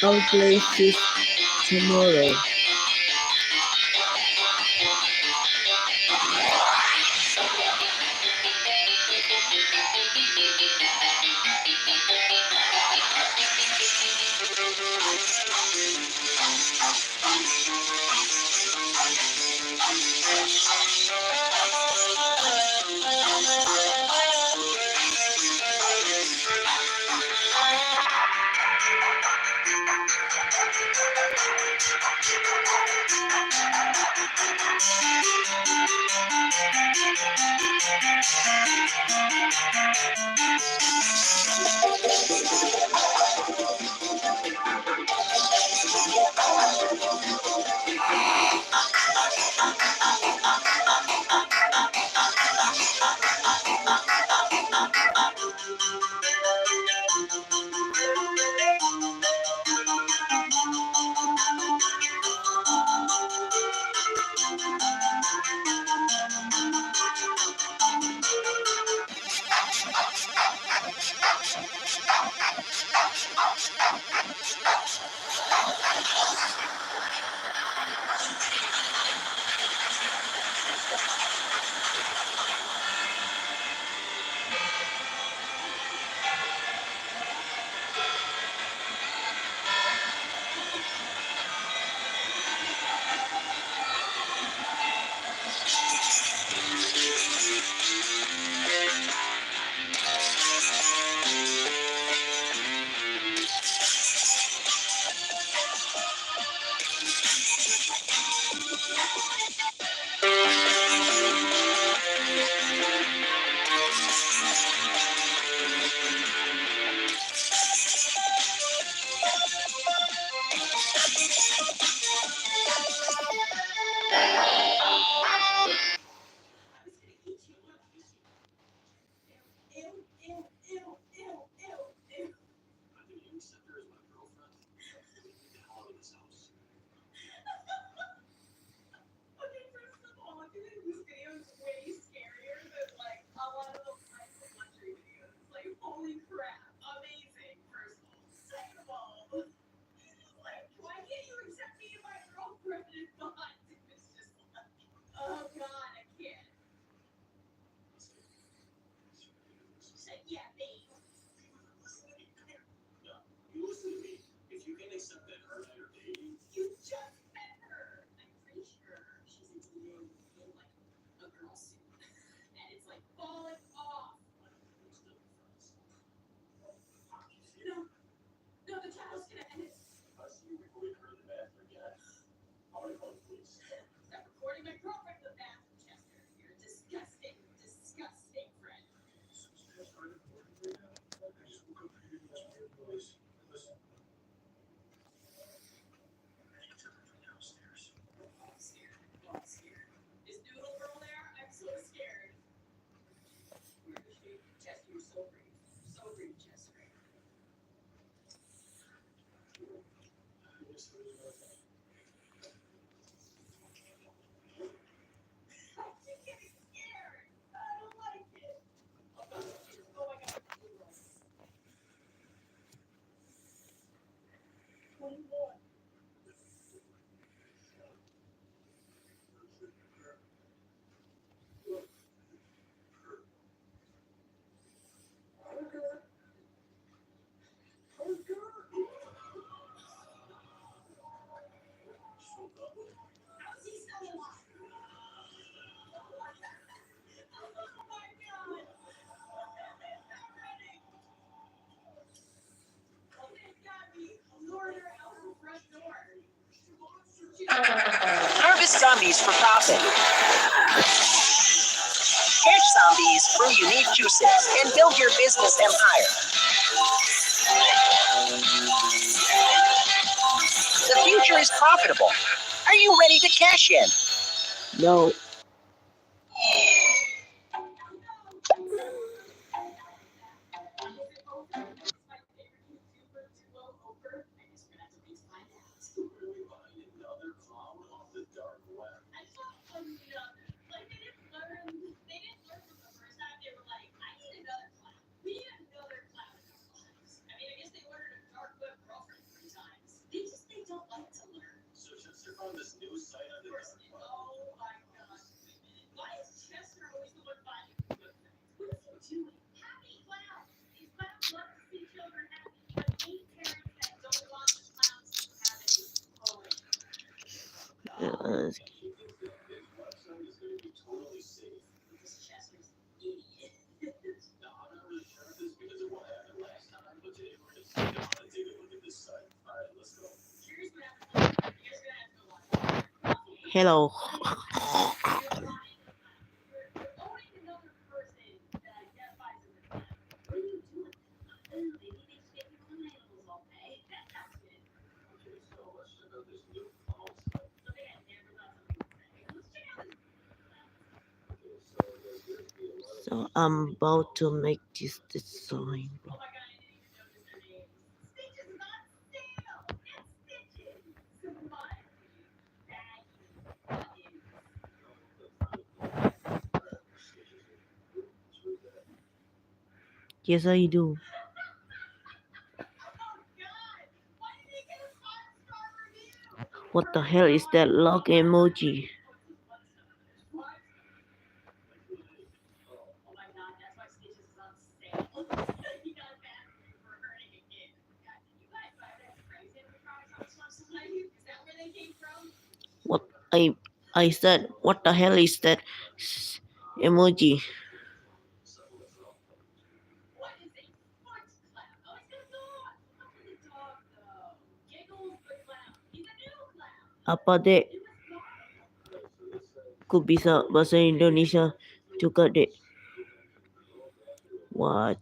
Occurrences tomorrow. Harvest zombies for profit. Catch zombies, brew unique juices, and build your business empire. The future is profitable. Are you ready to cash in? No. Hello. So I'm about to make this design. Yes, I do. What the hell is that log emoji? What I said, what the hell is that emoji? Apa dek? Kok bisa bahasa Indonesia juga dek? What?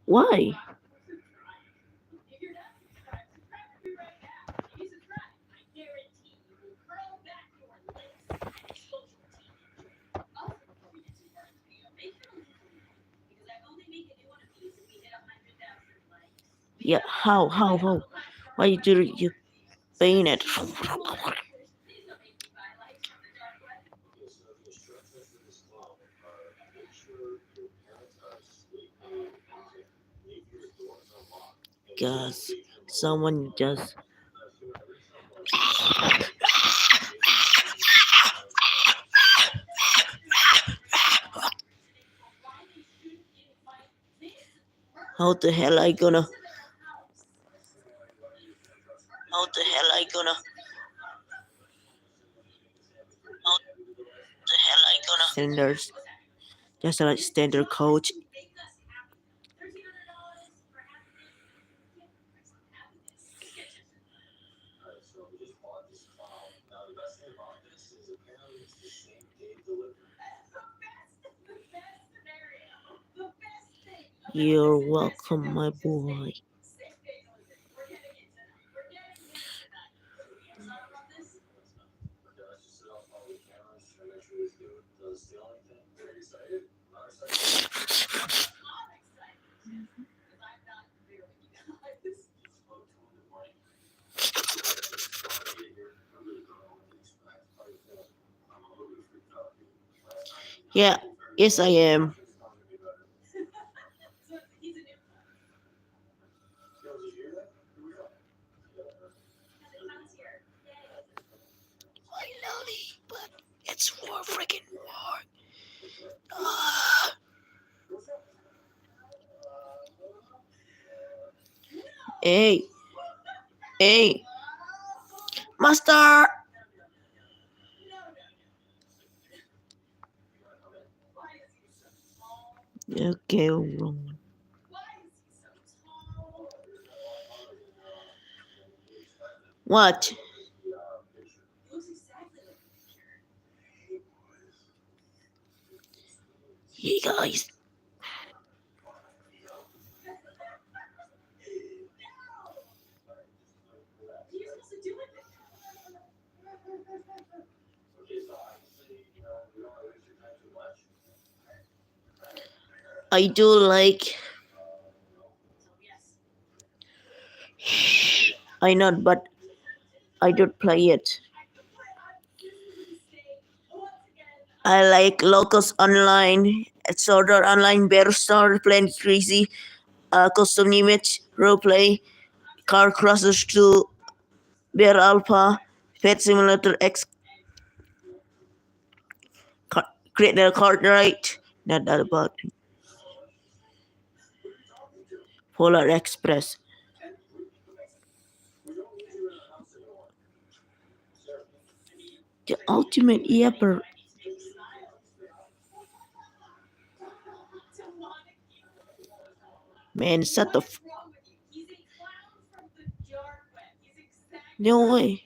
Why? Yeah, how? Why do you paint it? Guys, someone just how the hell I gonna standards just like standard coach. You're welcome, my boy. Yeah, yes I am. Finally, but it's war, freaking war. Hey, hey, master. Okay, wrong. What? Hey guys. I do like. I not, but I don't play it. I like Locus Online, Sodor Online, Bear Star, Planet Crazy, Custom Image, Roleplay, Car Crashers 2, Bear Alpha, Pet Simulator X, Create the Card Right, not that about Polar Express. The ultimate yapper. Man, shut the no way.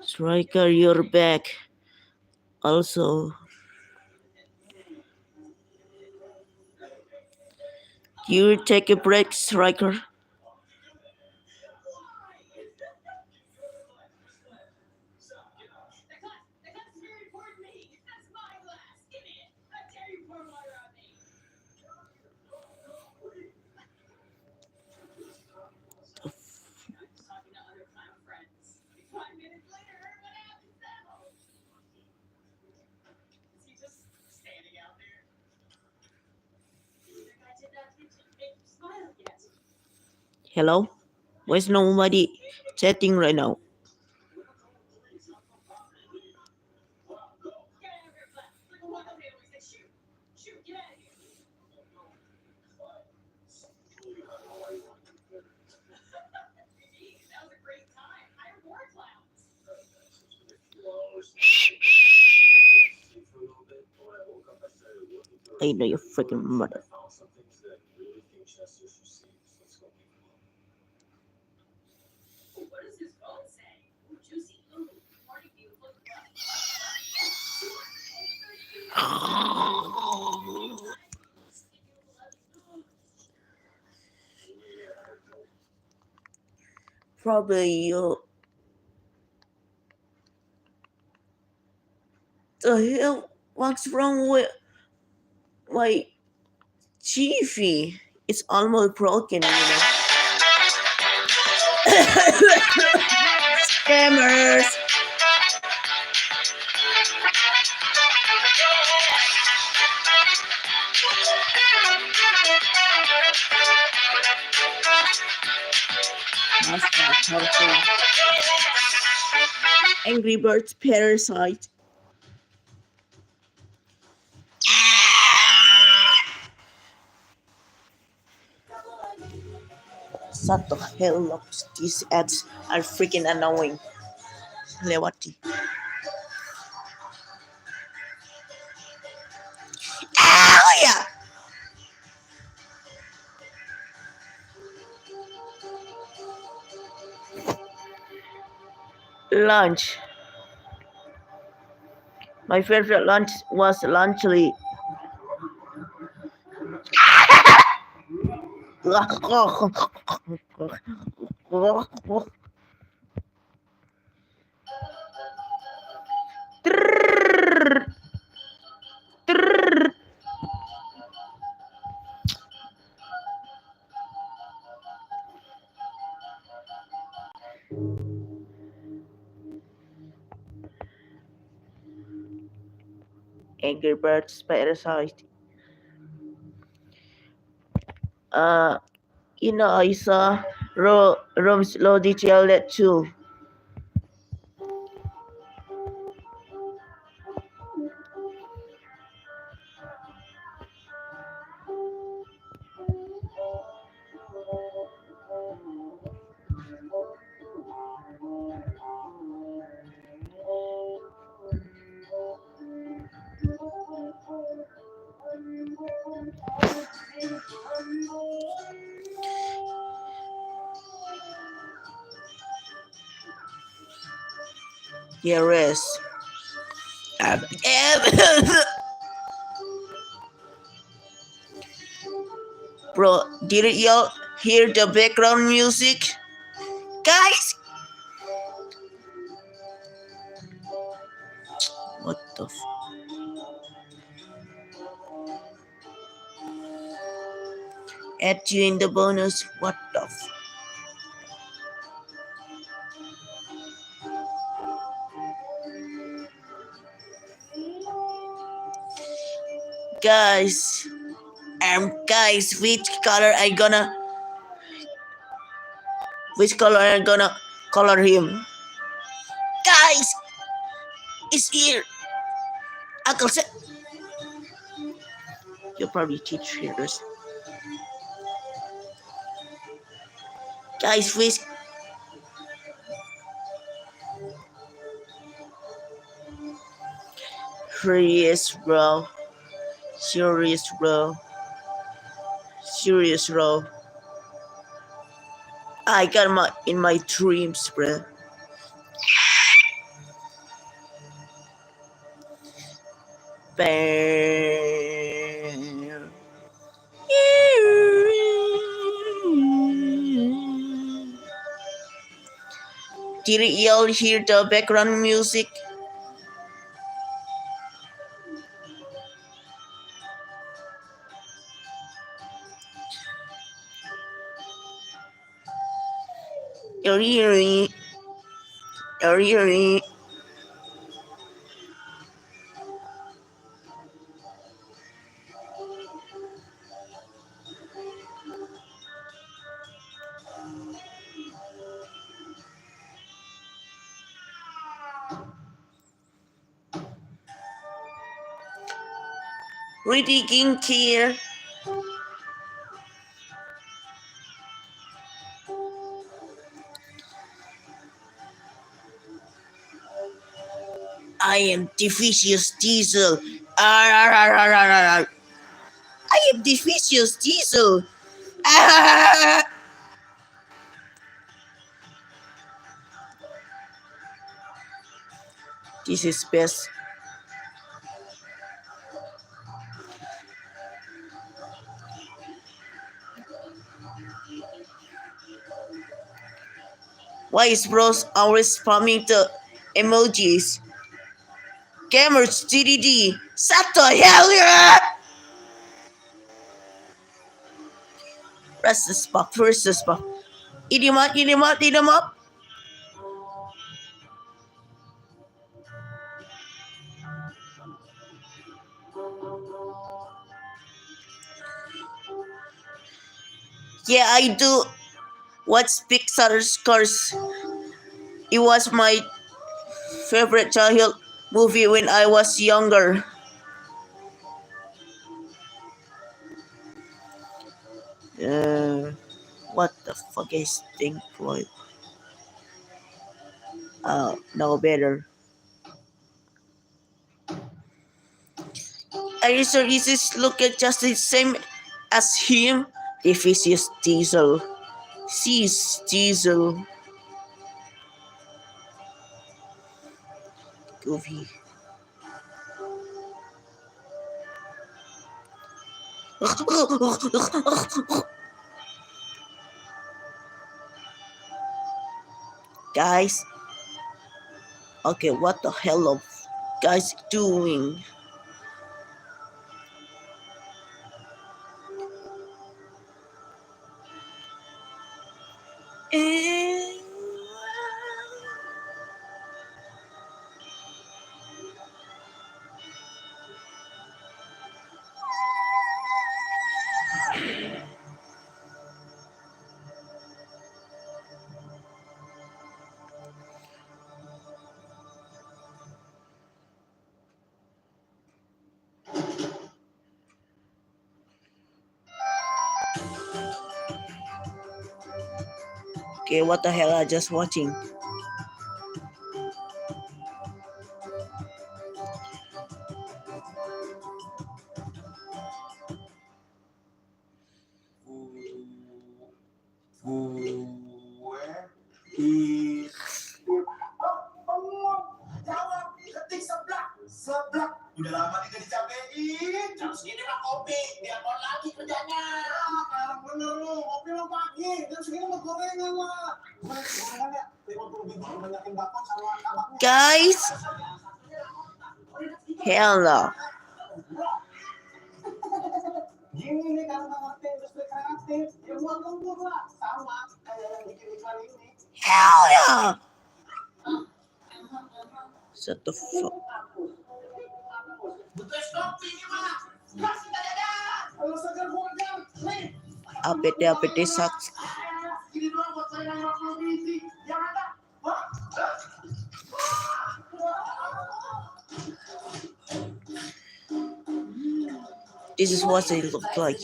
Striker, you're back. Also, you take a break, Striker. Hello? Where's nobody chatting right now? I know your freaking mother. Probably you. The hell? What's wrong with my Chiefy? It's almost broken, Scammers! Angry Birds Parasite. Shut the hell up. These ads are freaking annoying. Lewati. Oh yeah! Lunch. My favorite lunch was lunchly. Angry Birds Parasite. Uh, I saw Rome's Low detail that too. Yes. Bro, did y'all hear the background music? Guys! What the f... Add you in the bonus. What the f... Guys, guys, which color I gonna color him? Guys, it's here. Uncle said, You'll probably teach traders. Guys, please. Serious, bro. Serious, bro. Serious, bro. I got my in my dreams, bro. Bam. Did y'all hear the background music? Eerie, eerie. Reading here. I am Difficius Diesel. Arr, arr, arr, arr, arr, arr. I am Difficius Diesel. Arr. This is best. Why is bros always spamming the emojis? Gamers TDD. Shut the hell up! Press the spot. Press the spot. Eat him up. Eat him up. Eat him up. Yeah, I do. What's Pixar's Cars? It was my favorite childhood movie when I was younger. What the fuck is Pink Floyd? No better. Eraser is look at just the same as him. Difficius Diesel. Sees Diesel. Goofy. Guys. Okay, what the hell are guys doing? Okay, what the hell are just watching? Udah lama tidak dicapein. Jam segini mah kopi, biar on lagi kerjanya. Sekarang bener lu, kopi lo pagi. Jam segini mah gorengan lah. Gorengannya 50 biji banyakin bakwan sama abangnya. Guys, hell no. Gini nih kalau nggak ngerti industri kreatif, ya buat lembur lah. Sama kayak yang bikin iklan ini. Hell yeah. Shut the fuck. APT sucks. This is what they look like.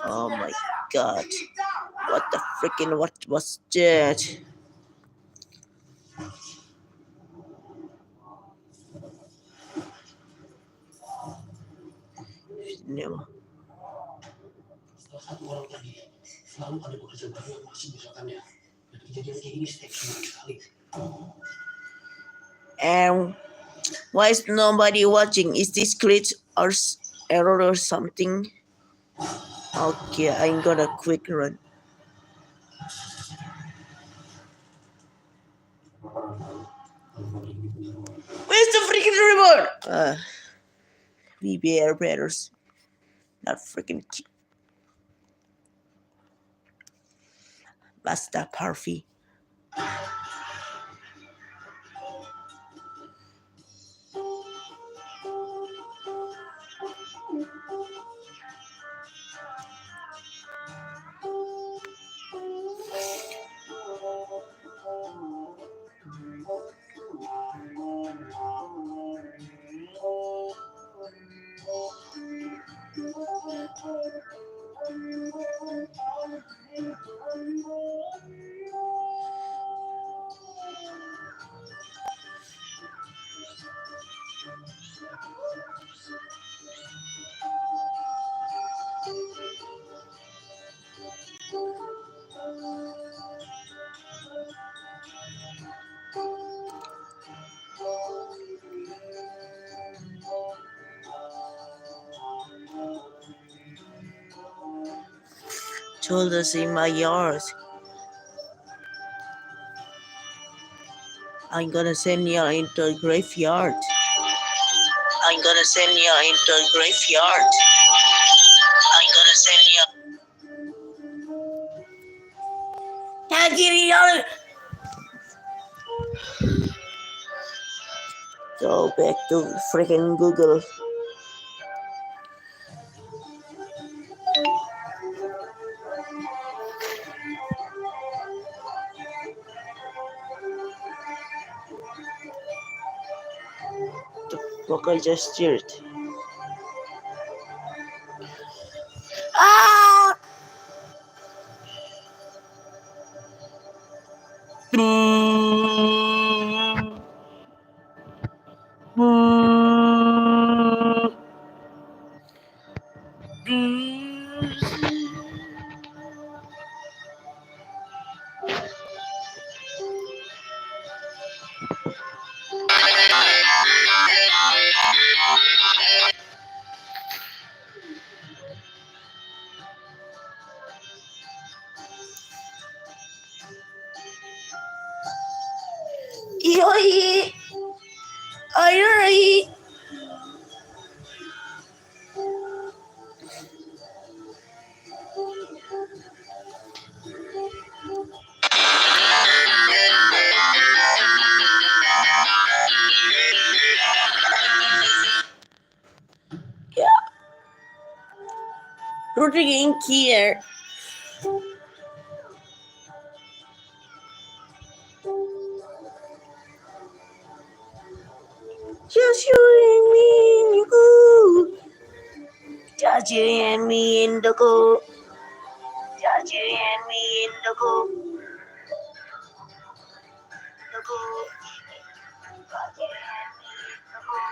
Oh my god. What the freaking what was that? No. Satu orang tadi selalu ada pekerjaan baru yang masih besokannya. Dan kejadian kayak gini setiap sebulan sekali. And why is nobody watching? Is this glitch or error or something? Okay, I'm gonna quick run. Where's the freaking remote? VBR brothers. Not freaking Basta Parfy. Told us in my yard. I'm gonna send you into the graveyard. I'm gonna send you into the graveyard. I'm gonna send you. Go back to freaking Google. The fuck I just steered. Ah! Yoi! Alright! Yeah. Rooting in here. Just you and me in the cool. Just you and me in the cool. Just you and me in the cool. The cool. Just you and me in the cool.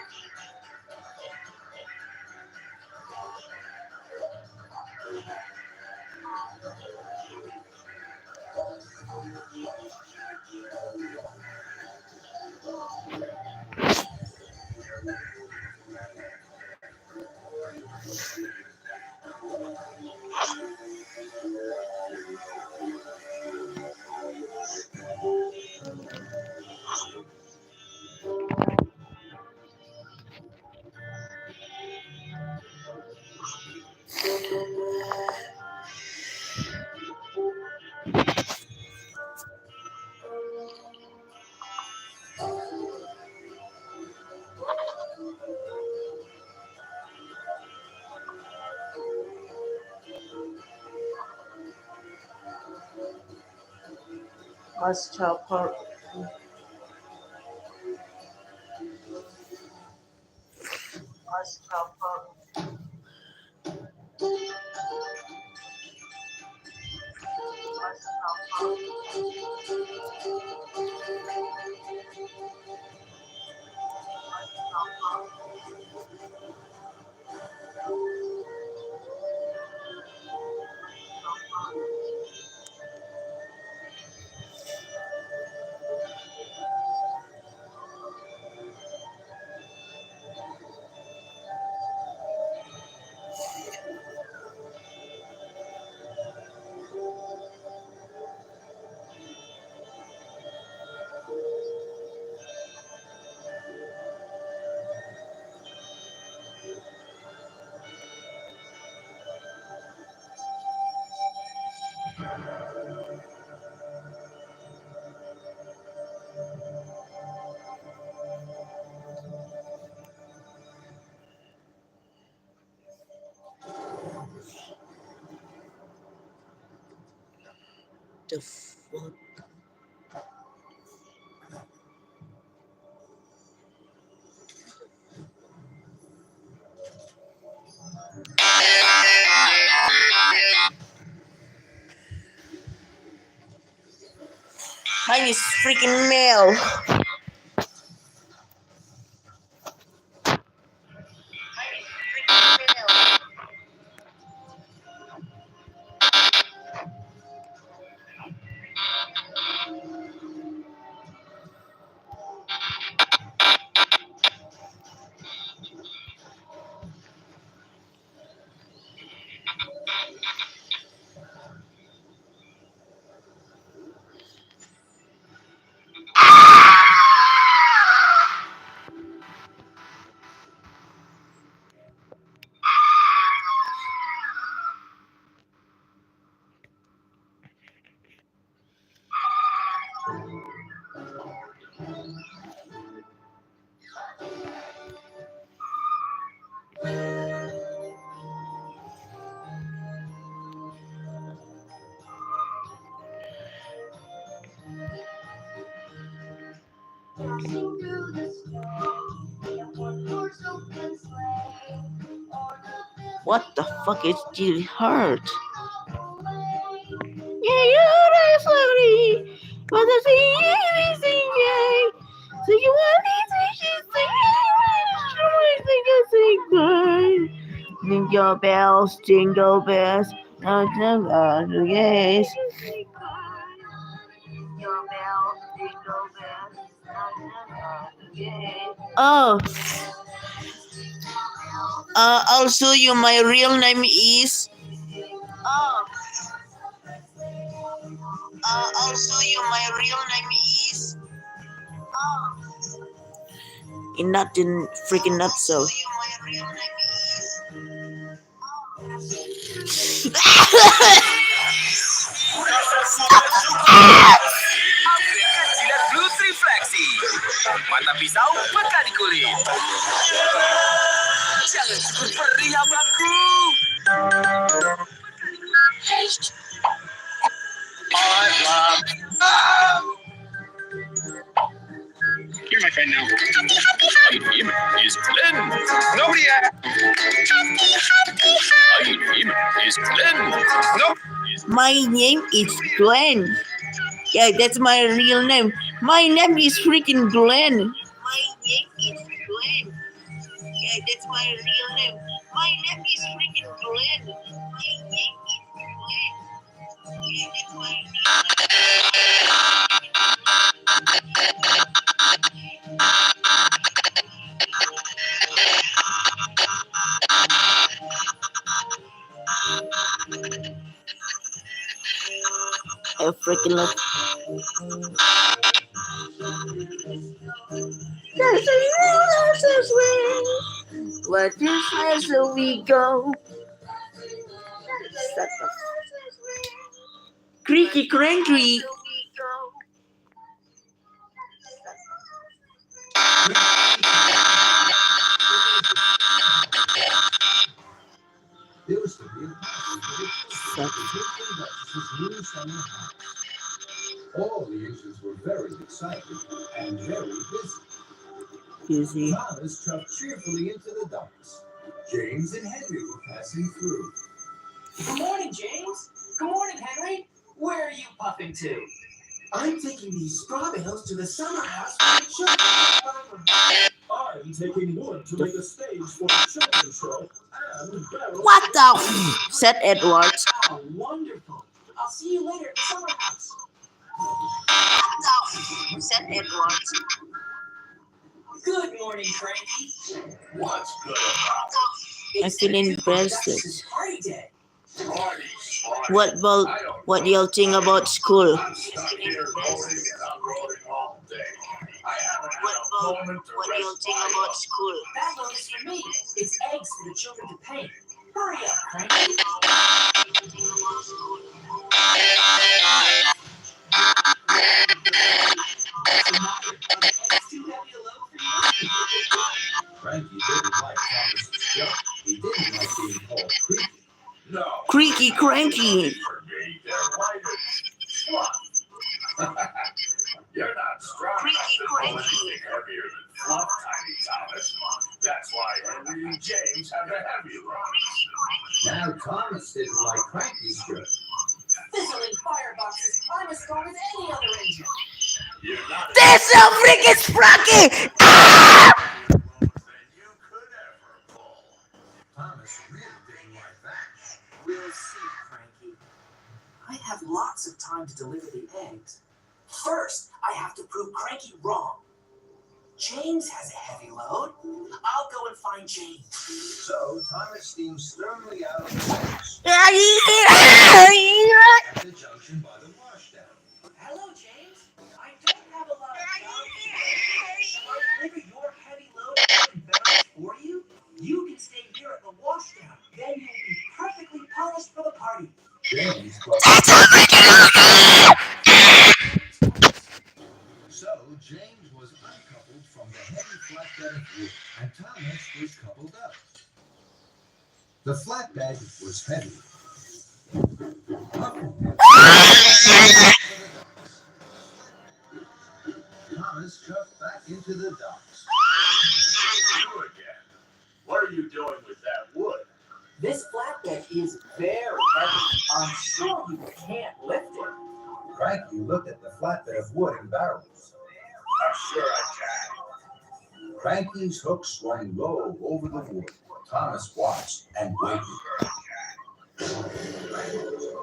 Must help her. The fuck? Mine is freaking male. What the fuck is this hurt? Yeah, you're sorry, but I see everything, yeah. So you want me to sing, jingle bells, jingle bells, not the yes. Oh, also you, my real name is. Also you, my real name is. Not in freaking nutso. Jilat blut refleksi. Mata pisau peka di kulit. Jangan cukup perih abangku. You're my friend now. My name is Glenn. Nobody is Glenn. No. My name is Glenn. Yeah, that's my real name. My name is freaking Glenn. My name is Glenn. Yeah, that's my real name. My name is freaking Glenn. My name is Glenn. Yeah, that's my real I freaking love. There's a universe way. What is as we go? Creaky cranky. All the agents were very excited and very busy. You see. Thomas chuffed cheerfully into the docks. James and Henry were passing through. Good morning, James. Good morning, Henry. Where are you puffing to? I'm taking these straw bales to the summer house for the children. I'm taking wood to make a stage for the children's show and barrels. What the said Edwards. Oh, wonderful. I'll see you later at the summer house. What the said Edwards. Good morning, Frankie. What's good about I feel invested. Party day. parties? What y'all think about school? I'm stuck here rolling and unrolling all day. I haven't had a moment to What y'all rest think my about butt. school? That one is for me. It's eggs for the children to paint. Hurry up, Frankie. Too heavy a load for you? Frankie didn't like Thomas's joke. He didn't like being called creaky. No. Creaky cranky. For me, they're light as fluff. You're not strong Creaky enough to pull cranky. anything heavier than fluff, Tiny Thomas. That's why Henry and James have a heavy load. Now Thomas didn't like Cranky's joke. Fizzling fireboxes. I'm as strong as any other engine. You're not as This is freaking sprocky! than you could ever pull. Thomas really didn't like that. We'll see, Frankie. I have lots of time to deliver the eggs. First, I have to prove Cranky wrong. James has a heavy load. I'll go and find James. So Thomas steamed sternly out of the house Yeah. at the junction by the washdown. Hello, James. I don't have a lot of time today. Shall I deliver your heavy load and barrels for you? You can stay here at the washdown. Then you'll be perfectly polished for the party. James So James was uncoupled from the heavy flatbed of wood, and Thomas was coupled up. The flatbed was heavy. Thomas chuffed back into the docks. You again. What are you doing with that wood? This flatbed is very heavy. I'm sure you can't lift it. Cranky looked at the flatbed of wood and barrels. I'm sure I can. Cranky's hook swung low over the wood. Thomas watched and waited.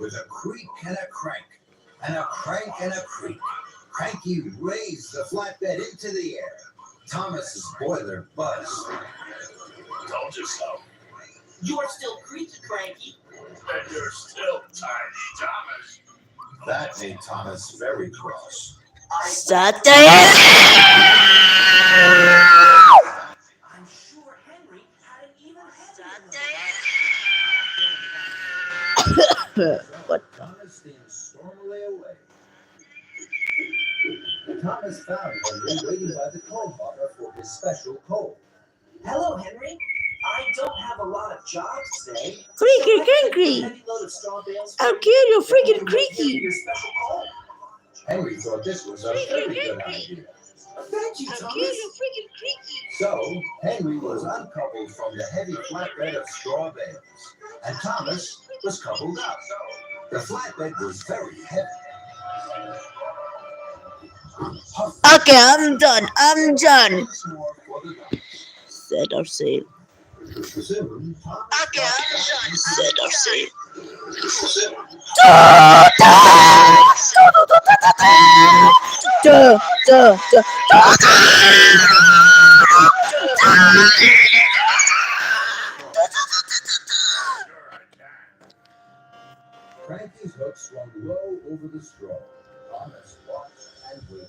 With a creak and a crank, and a crank and a creak, Cranky raised the flatbed into the air. Thomas's boiler buzzed. Told you so. You're still creaky, Cranky. And you're still Tiny Thomas. That made Thomas very cross. Saturday. I'm sure Henry had an even heavier What? Thomas steamed stormily away. Thomas found Henry waiting by the coal hopper for his special coal. Hello, Henry. I don't have a lot of jobs today. Creaky So I have a cranky. heavy load of straw bales for I'll you. kill you, freaking You can give creaky. your special coal. Henry thought this was a very good idea. Thank you, I'll Thomas. kill you, freaking creaky. So Henry was uncoupled from the heavy flatbed of straw bales, and Thomas was coupled up. The flatbed was very heavy. Okay, I'm done. I'm done. Once more for the docks. Said or say. Soon, Thomas Okay, I'm done. Said or say. Cranky's hook swung low over the straw. Thomas watched and waited.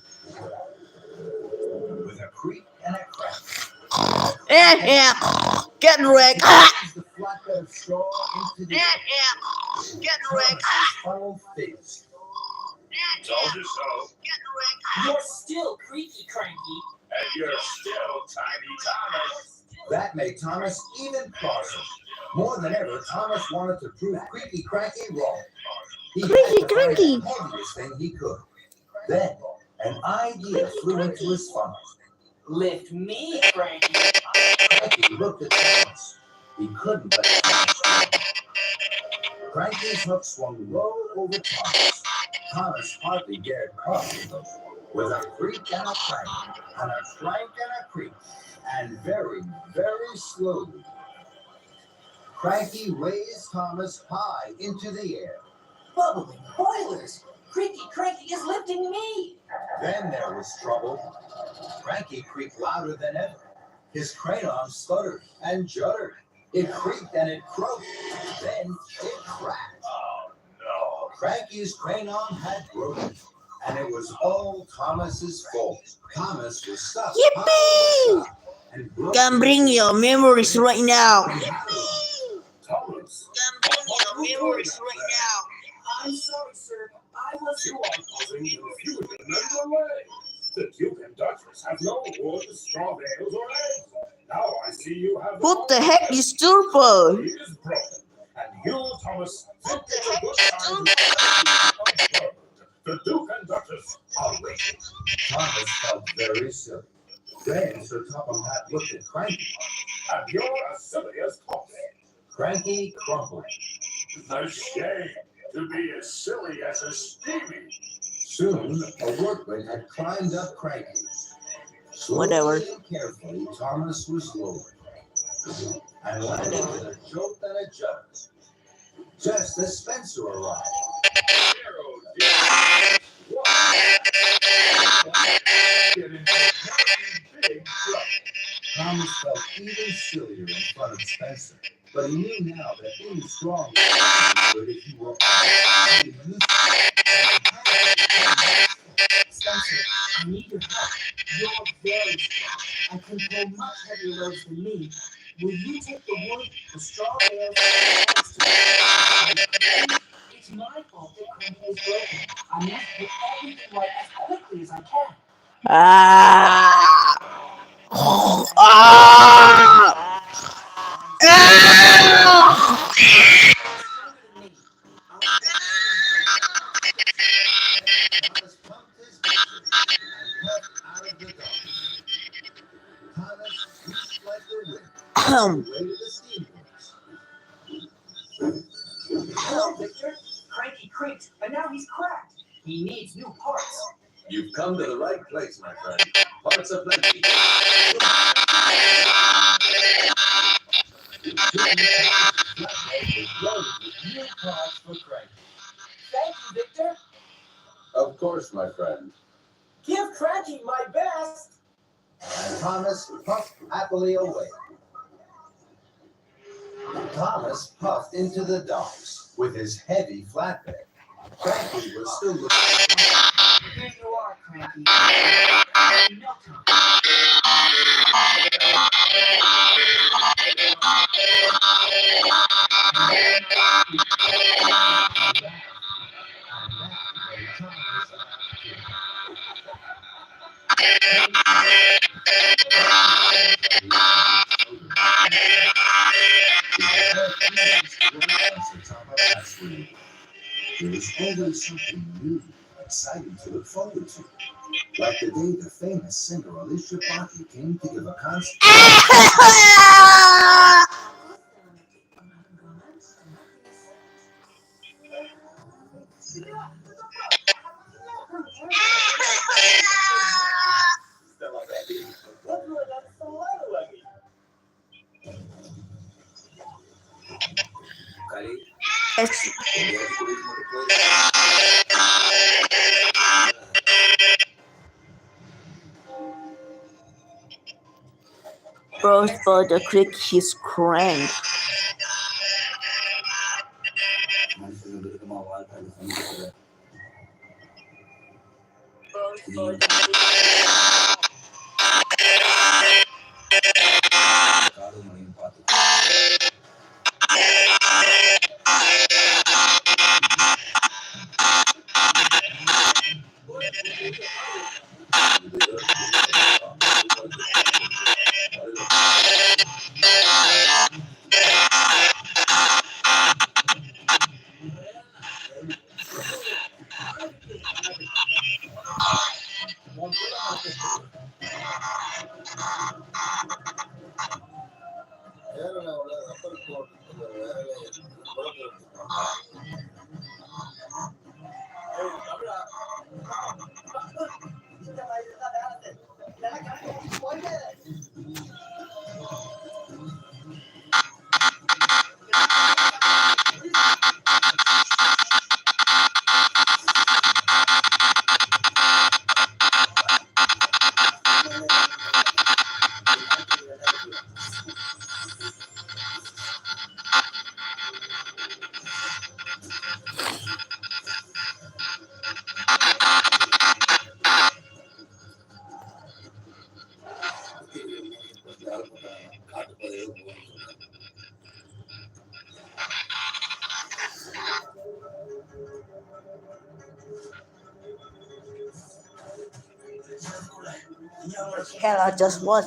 With a creak and a crack, Get wrecked. the flatbed of straw into the air. Get wrecked. Thomas's funnel fizzed. Told you so. You're still creaky, Cranky. And you're still Tiny Thomas. That made Thomas even crosser. More than ever, Thomas wanted to prove Creaky Cranky wrong. He had Creaky to find Cranky. the heaviest thing he could. Then, an idea flew into his funnel. Lift me, Frankie. Frankie looked at Thomas. He couldn't let Thomas go. Frankie's hook swung low over Thomas. Thomas hardly dared cross the hook. With a creak and a crank, and a crank and a creak, and very, very slowly, Cranky raised Thomas high into the air. Bubbling boilers! Creaky Cranky is lifting me! Then there was trouble. Cranky creaked louder than ever. His crane arm stuttered and juddered. It creaked and it croaked. Then it cracked. Oh, no. Cranky's crane arm had broken, and it was all Thomas's fault. Thomas was stuck. Yippee! Can bring your memories right now. Thomas. Can bring your memories right now. I'm sorry, sir. I was... You are causing confusion and delay. The Duke and Duchess have no wood, straw bales, or eggs. Now I see you have... What the heck is turbo? It is broken. And you, Thomas, What the heck is turbo? the Duke and Duchess are waiting. Thomas felt very silly. Then Sir Topham Hatt looked at Cranky. And you're as silly as coffee. Cranky crumpled. The shame to be as silly as a steamy. Soon, a workman had climbed up Cranky. Slowly Whatever. and carefully, Thomas was lowered. And landed with a jolt and a jump. Just as Spencer arrived. Thomas felt even sillier in front of Spencer, but he knew now that being strong was good if you were already used Spencer, I need your help. You're very strong and can pull much heavier loads than me. Will you take the wood, the straw bales, and the eggs to... It's my fault that Cranky is broken. I must put everything right as quickly as I can. Ah! Ah! Ah! Thomas pumped his piston and puffed out of the docks. Thomas reached like the wind all the way to the steamworks. Hello, Victor. Cranky creaked, and now he's cracked. He needs new parts. You've come to the right place, my friend. Parts are plenty. New parts for Cranky. Thank you, Victor. Of course, my friend. Give Cranky my best. And Thomas puffed happily away. Thomas puffed into the docks with his heavy flatbed. Cranky was still looking. Here you are, Cranky. No time. There was always something new, exciting to look forward to. Like the day the famous singer Alicia Barkley came to give a concert. Bros for the creek his crank. Hell, I just watch.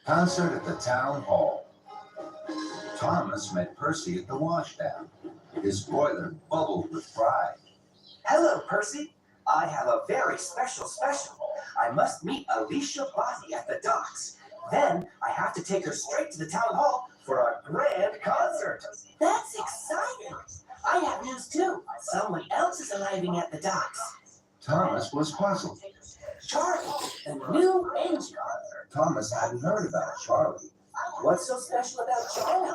Concert at the town hall. Thomas met Percy at the washdown. His boiler bubbled with pride. Hello, Percy. I have a very special. I must meet Alicia Botti at the docks. Then I have to take her straight to the town hall for a grand concert. That's exciting. I have news too. Someone else is arriving at the docks. Thomas was puzzled. Charlie, the new engine. Thomas hadn't heard about Charlie. What's so special about Charlie?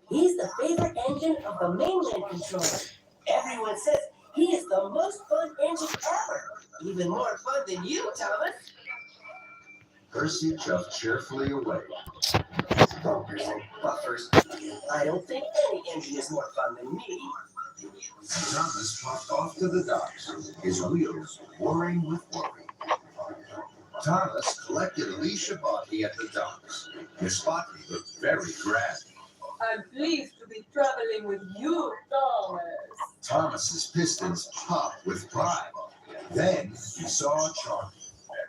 He's the favorite engine of the mainland controller. Everyone says he is the most fun engine ever. Even more fun than you, Thomas. Percy chuffed cheerfully away. Bumpers and buffers. I don't think any engine is more fun than me. Thomas popped off to the docks, his wheels whirring with worry. Thomas collected Alicia Botti at the docks. Miss Botti looked very grand. I'm pleased to be traveling with you, Thomas. Thomas's pistons popped with pride. Then he saw Charlie.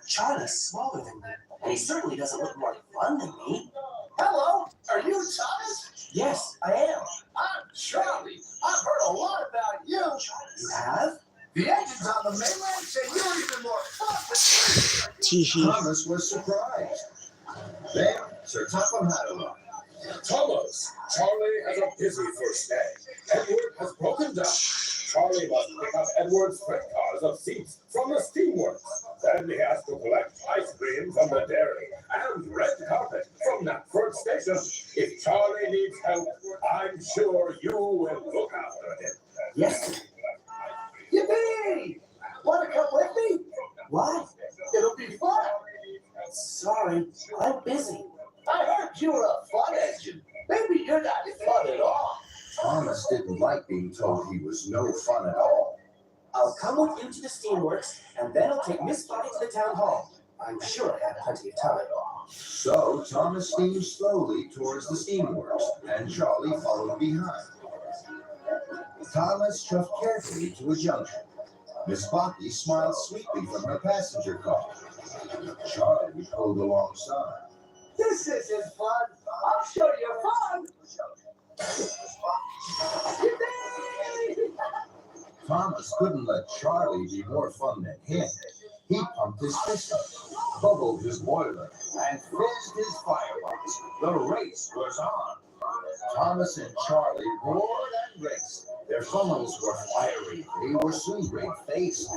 Charlie's smaller than me, and he certainly doesn't look more fun than me. Hello, are you Thomas? Yes, I am. I'm Charlie. I've heard a lot about you. You have? The engines on the mainland say you're even more fun than me. Teehee. Thomas was surprised. Then Sir Topham Hadoke. Thomas, Charlie has a busy first day. Edward has broken down. Charlie must pick up Edward's freight cars of seats from the Steamworks. Then he has to collect ice cream from the dairy and red carpet from Knapford Station. If Charlie needs help, I'm sure you will look after him. Yes. Yippee! Want to come with me? Why? It'll be fun. Sorry, I'm busy. I heard you were a fun engine. Maybe you're not fun at all. Thomas didn't like being told he was no fun at all. I'll come with you to the Steamworks, and then I'll take Miss Botti to the town hall. I'm sure I have plenty of time. So Thomas steamed slowly towards the Steamworks, and Charlie followed behind. Thomas chuffed carefully to a junction. Miss Botti smiled sweetly from her passenger car. Charlie pulled alongside. This isn't fun. I'll show you fun. Yippee! Thomas couldn't let Charlie be more fun than him. He pumped his pistons, bubbled his boiler, and fizzed his firebox. The race was on. Thomas and Charlie roared and raced. Their funnels were fiery. They were soon red-faced.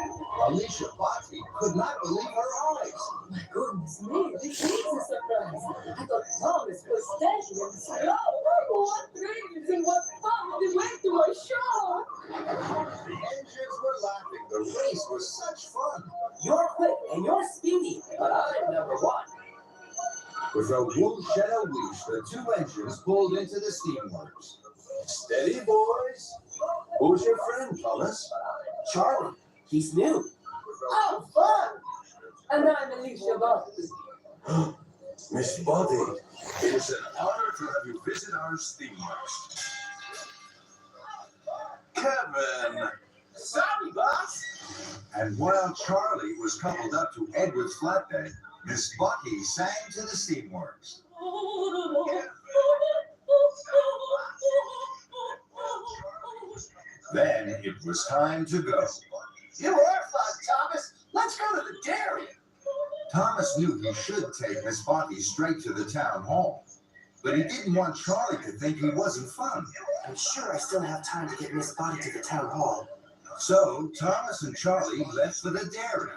Alicia Botti could not believe her eyes. My goodness me, this is a surprise. I thought Thomas was standing and said, oh, what dreams and what fun they went to my show. The engines were laughing. The race was such fun. You're quick and you're speedy, but I'm number one. With a whoosh and a whoosh, the two engines pulled into the Steamworks. Steady, boys. Who's your friend, Thomas? Charlie. He's new. Oh, fun! And I'm Alicia Buckley. Miss Bobby, it is an honor to have you visit our steamworks. Kevin! Sorry, boss. And while Charlie was coupled up to Edward's flatbed, Miss Bucky sang to the steamworks. Then it was time to go. You are fun, Thomas. Let's go to the dairy. Thomas knew he should take Miss Bucky straight to the town hall, but he didn't want Charlie to think he wasn't fun. I'm sure I still have time to get Miss Body to the town hall. So Thomas and Charlie left for the dairy.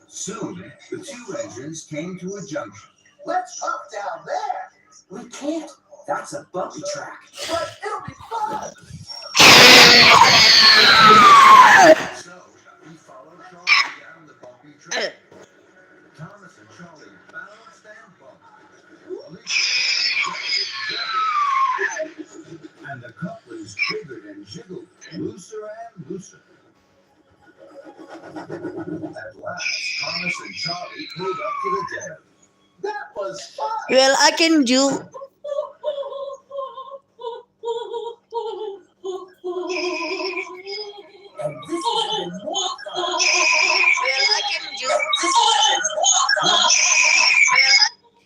Soon, the two engines came to a junction. Let's pump down there. We can't. That's a bumpy track. But it'll be fun. So he followed Charlie down the bumpy track. Thomas and Charlie bounced and bumped. And the couplings jiggered and jiggled, looser and looser. At last, Thomas and Charlie pulled up to the dairy. That was fun. Well, I can do. And this is even more fun. Well, I can do.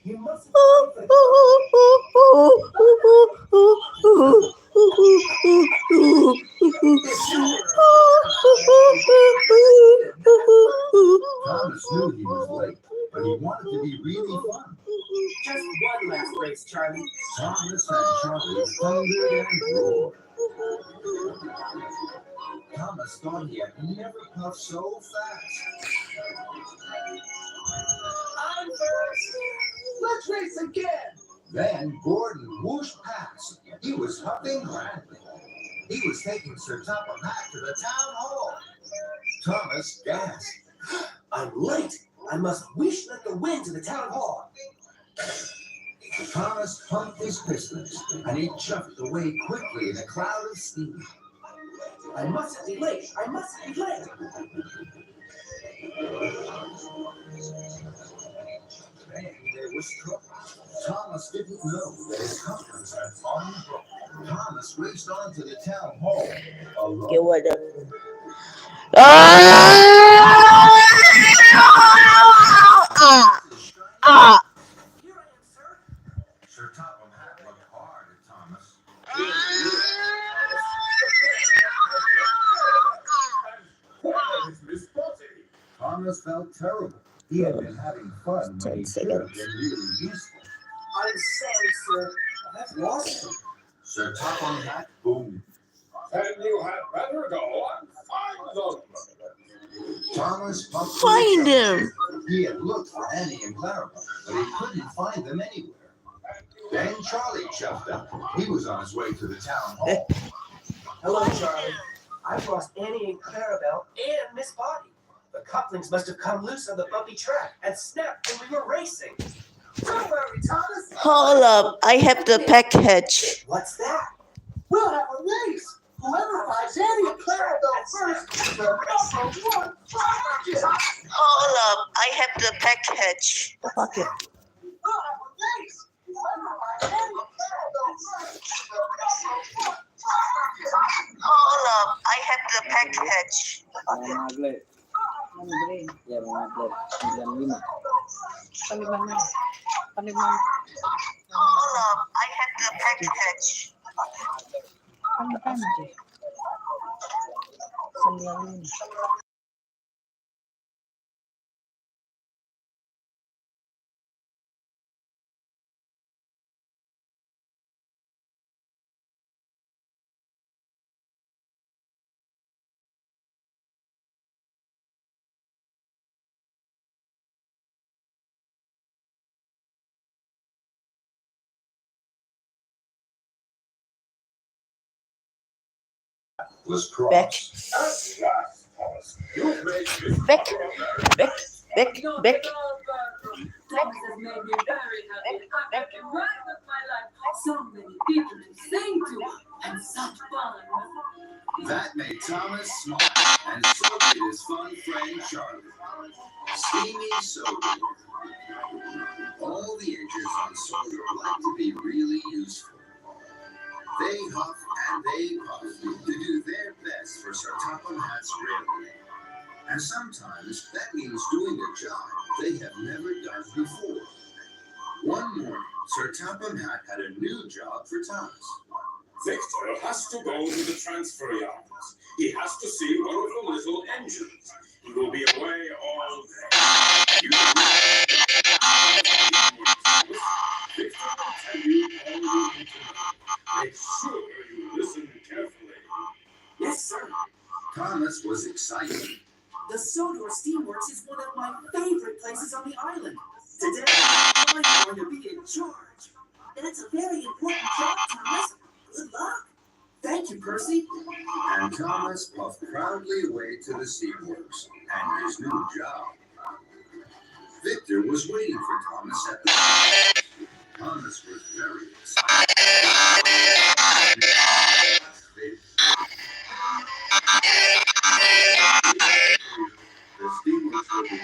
You mustn't Thomas knew he was late, but he wanted to be really fun. just one last race, Charlie. Thomas and Charlie thundered and roared. Thomas thought he had never puffed so fast. I'm first. Let's race again. Then Gordon whooshed past. He was huffing grandly. He was taking Sir Topham Hatt to the town hall. Thomas gasped. I'm late. I must wish like the wind to the town hall. Thomas pumped his pistons, and he chuffed away quickly in a cloud of steam. I mustn't be late. I mustn't be late. Then there was trouble. Thomas didn't know that his couplings had fallen apart. Thomas raced on to the town hall alone. Okay, what up? Here I am, sir. Sir Topham Hatt looked hard at Thomas. Miss Bobby. Thomas felt terrible. He had been having fun when he 10 should have seconds. been really useful. I'm sorry, sir. I've lost him. Sir Topham Hatt boomed. Then you had better go and find them. Thomas pumped Find his him. chest. He had looked for Annie and Clara, but he couldn't find them anywhere. Then Charlie chuffed up. He was on his way to the town hall. Hello, Charlie. I've lost Annie and Clarabelle and Miss Body. The couplings must have come loose on the bumpy track and snapped when we were racing. Don't worry, Thomas. Hold up, I have the package. What's that? We'll have a race. Whoever finds Annie and Clarabelle first, the number one prize. Hold up, I have the package. The packet. We'll have a race. Whoever finds Annie and Clarabelle first, the number one prize. Hold up, I have the package. Maglet. Ya, maglet. 95. Paliman. Paliman. Hold up, I have the package. Paliman. 95. Was Back, cross. At last, Thomas. You've made Miss back, Bobby a very back, back, back. Thomas has made me very happy. I'm happy right with my life. So many people to sing to. and such fun. That made Thomas smile, and so did his fun friend Charlie. Steamy Sodor. All the engines on Sodor like to be really useful. They huff and they puff to do their best for Sir Topham Hatt's railway. And sometimes that means doing a job they have never done before. One morning, Sir Topham Hatt had a new job for Thomas. Victor has to go to the transfer yards. He has to see one of the little engines. He will be away all day. You Victor will tell you all you need to know. Make sure you listen carefully. Yes, sir. Thomas was excited. The Sodor Steamworks is one of my favorite places on the island. Today, I'm going to be in charge. And it's a very important job, Thomas. Good luck. Thank you, Percy. And Thomas puffed proudly away to the steamworks and his new job. Victor was waiting for Thomas at the Thomas was very excited. The steamworks will be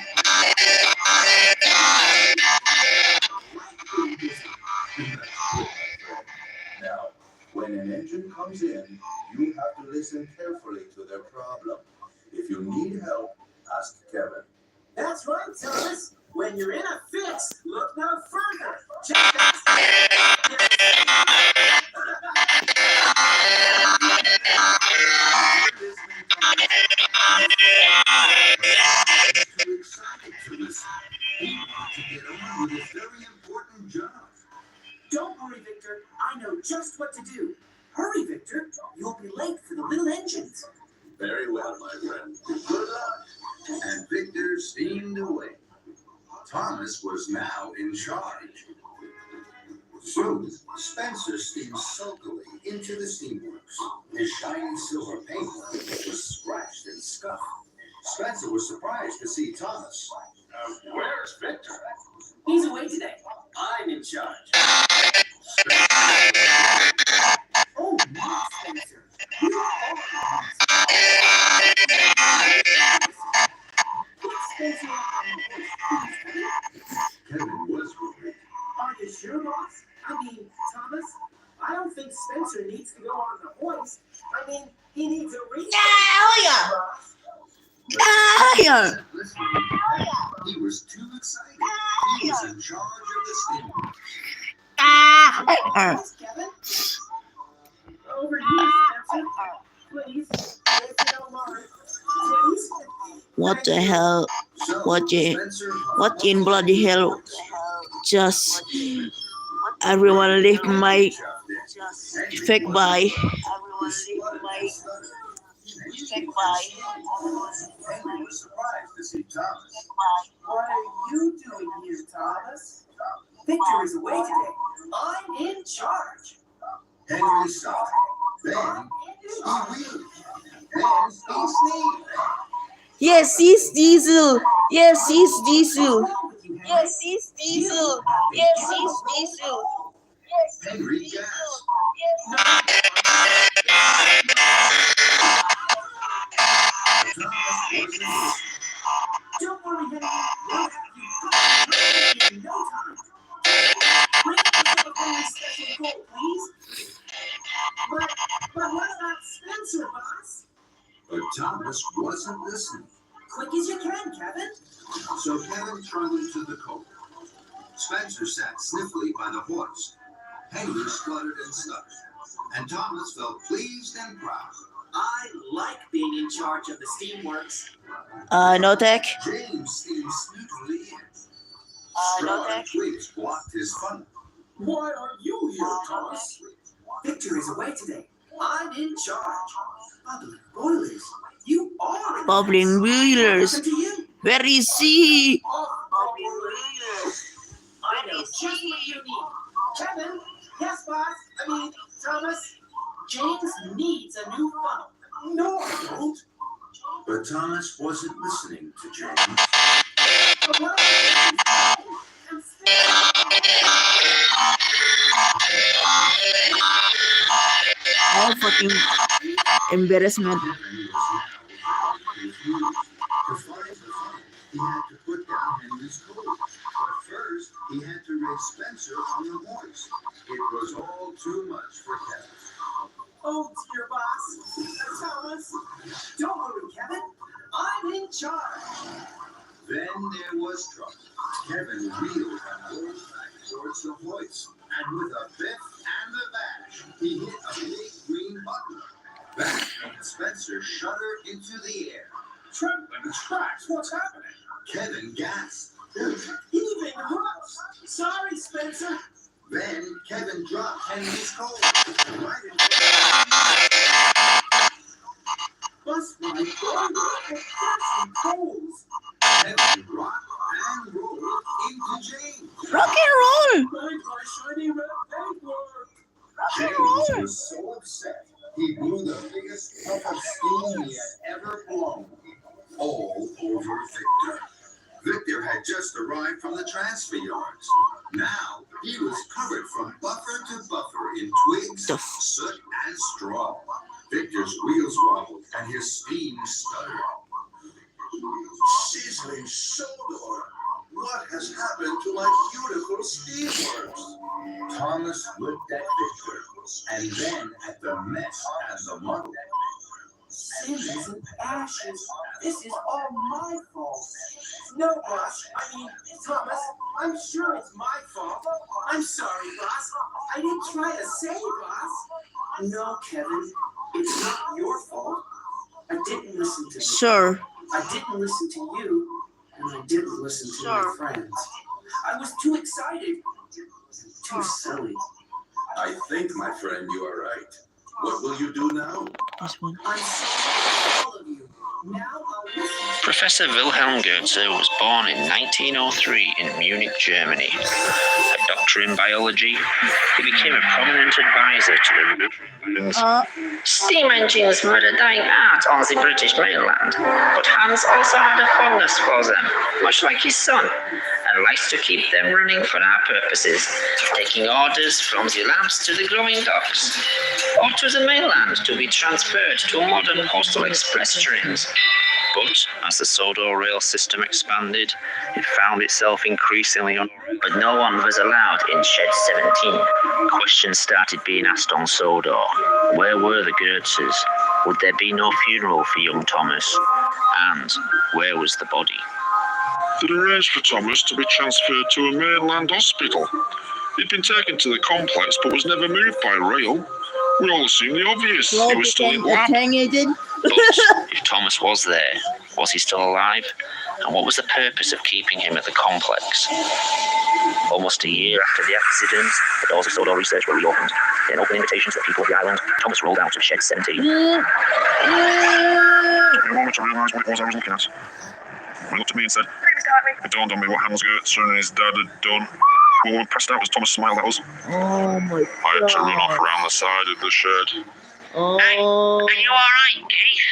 now, when an engine comes in, you have to listen carefully to their problem. If you need help, ask Kevin. That's right, Thomas. When you're in a fix, look no further. Check that. Too excited to listen. He wanted to get on with his very important job. Don't worry, Victor. I know just what to do. Hurry, Victor. You'll be late for the little engines. Very well, my friend. Good luck. And Victor steamed away. Thomas was now in charge. Soon, Spencer steamed sulkily into the steamworks. His shiny silver paintwork was scratched and scuffed. Spencer was surprised to see Thomas. Where's Victor? He's away today. I'm in charge. Oh, my Spencer. You are Put Spencer on the horse, please. Kevin was worried. Are you sure, boss? I mean, Thomas, I don't think Spencer needs to go on the hoist. I mean, he needs a reach. Boss. Fire! Listening to Kevin, he was too excited. He was in charge of the steamworks. Yes, Kevin. Over here, Spencer. Please, if you don't mind. Please. What the hell? So, What Spencer What in bloody hell? Just everyone leave my fake by. Henry was surprised to see Thomas. What are you doing here, Thomas? Victor is away today. I'm in charge. Henry sighed. Then he wheeled. And he sneezed. Yes, he's Diesel. Yes, he's Diesel. What's wrong with you, Henry? Yes, he's Diesel. Yes, he's Diesel. Henry gasped. Thomas wasn't listening. Don't worry, Henry. We'll have you covered in no time. Bring us a very special goal, please. But what about Spencer, boss? But Thomas wasn't listening. Quick as you can, Kevin. So Kevin trundled to the coat. Spencer sat sniffly by the horse. Henry spluttered and stuttered. And Thomas felt pleased and proud. I like being in charge of the steamworks. No tech. James steamed sneakily in. No Straw and thanks. twigs blocked his funnel. Why are you here, Thomas? Victor is away today. I'm in charge. Bubbling boilers. You are. Bubbling wheelers. What happened to you? Where is he? I know just what you need. Kevin? Yes, boss. I mean, Thomas. James needs a new funnel. No, I don't. But Thomas wasn't listening to James. But what I'm still. Oh, fucking embarrassment. Kevin was now very confused. To find the fun, he had to put down Henry's coat. But first, he had to race Spencer on the horse. It was all too much for Kevin. Oh, dear boss. Thomas, don't worry, Kevin. I'm in charge. Then there was trouble. Kevin wheeled and rolled back towards the hoist, and with a biff and a bash, he hit a big green button. That made Spencer shudder into the air. Trembling the tracks. What's happening? Kevin gasped. Heaving hooks. Sorry, Spencer. Then Kevin dropped Henry's coat right in Bust my boy. Some holes. Kevin rocked and rolled into James. Rock and roll. My shiny red paintwork. James was so upset, he blew the biggest puff of steam he had ever blown. All over Victor. Victor had just arrived from the transfer yards. Now he was covered from buffer to buffer in twigs, soot, and straw. Victor's wheels wobbled and his steam stuttered. Sizzling Sodor! What has happened to my beautiful steamworks? Thomas looked at Victor and then at the mess and the muddle. Cinders and ashes. This is all my fault. No, boss. I mean, Thomas, I'm sure it's my fault. I'm sorry, boss. I didn't try to say, boss. No, Kevin, it's not your fault. I didn't listen to you. Sure. I didn't listen to you, and I didn't listen to my friends. I was too excited. Too silly. I think, my friend, you are right. What will you do now? This one. I'm sorry for all of you. Now I'll listen. Professor Wilhelm Goethe was born in 1903 in Munich, Germany. A doctor in biology, he became a prominent advisor to the steam engines were a dying art on the British mainland, but Hans also had a fondness for them, much like his son, and likes to keep them running for our purposes, taking orders from the labs to the growing docks, or to the mainland to be transferred to modern postal express trains. But as the Sodor rail system expanded, it found itself increasingly but no one was allowed in Shed 17. Questions started being asked on Sodor. Where were the Goetzes? Would there be no funeral for young Thomas? And where was the body? They'd arranged for Thomas to be transferred to a mainland hospital. He'd been taken to the complex but was never moved by rail. We all assumed the obvious. He was still in lab. But if Thomas was there, was he still alive? And what was the purpose of keeping him at the complex? Almost a year after the accident, the doors of Sodor Research were reopened. In an open invitation to the people of the island, Thomas rolled out of Shed 17. Took me a moment to realise what it was I was looking at. He looked at me and said, it dawned on me what Hans Goetz and his dad had done. When we were pressed out as Thomas smiled at us, Oh my I had to run off god. around the side of the shed. Oh. Are you alright, Keith?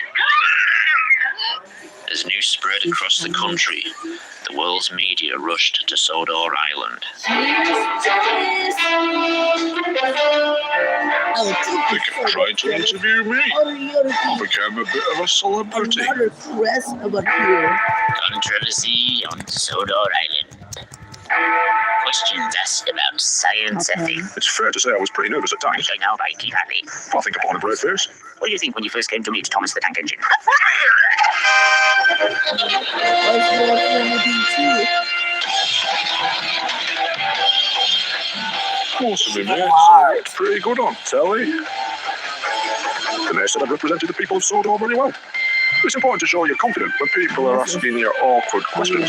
As news spread across the country, the world's media rushed to Sodor Island. They tried to interview me. I became a bit of a celebrity. Another press about here. Controversy on Sodor Island. Questions asked about science ethics. It's fair to say I was pretty nervous at times. Now by Keith Hadley. I think I put on a brave face. What did you think when you first came to meet Thomas the Tank Engine? Possibly, mate. I looked pretty good on telly. And they said I'd represented the people of Sodor very well. It's important to show you're confident when people are asking you awkward questions.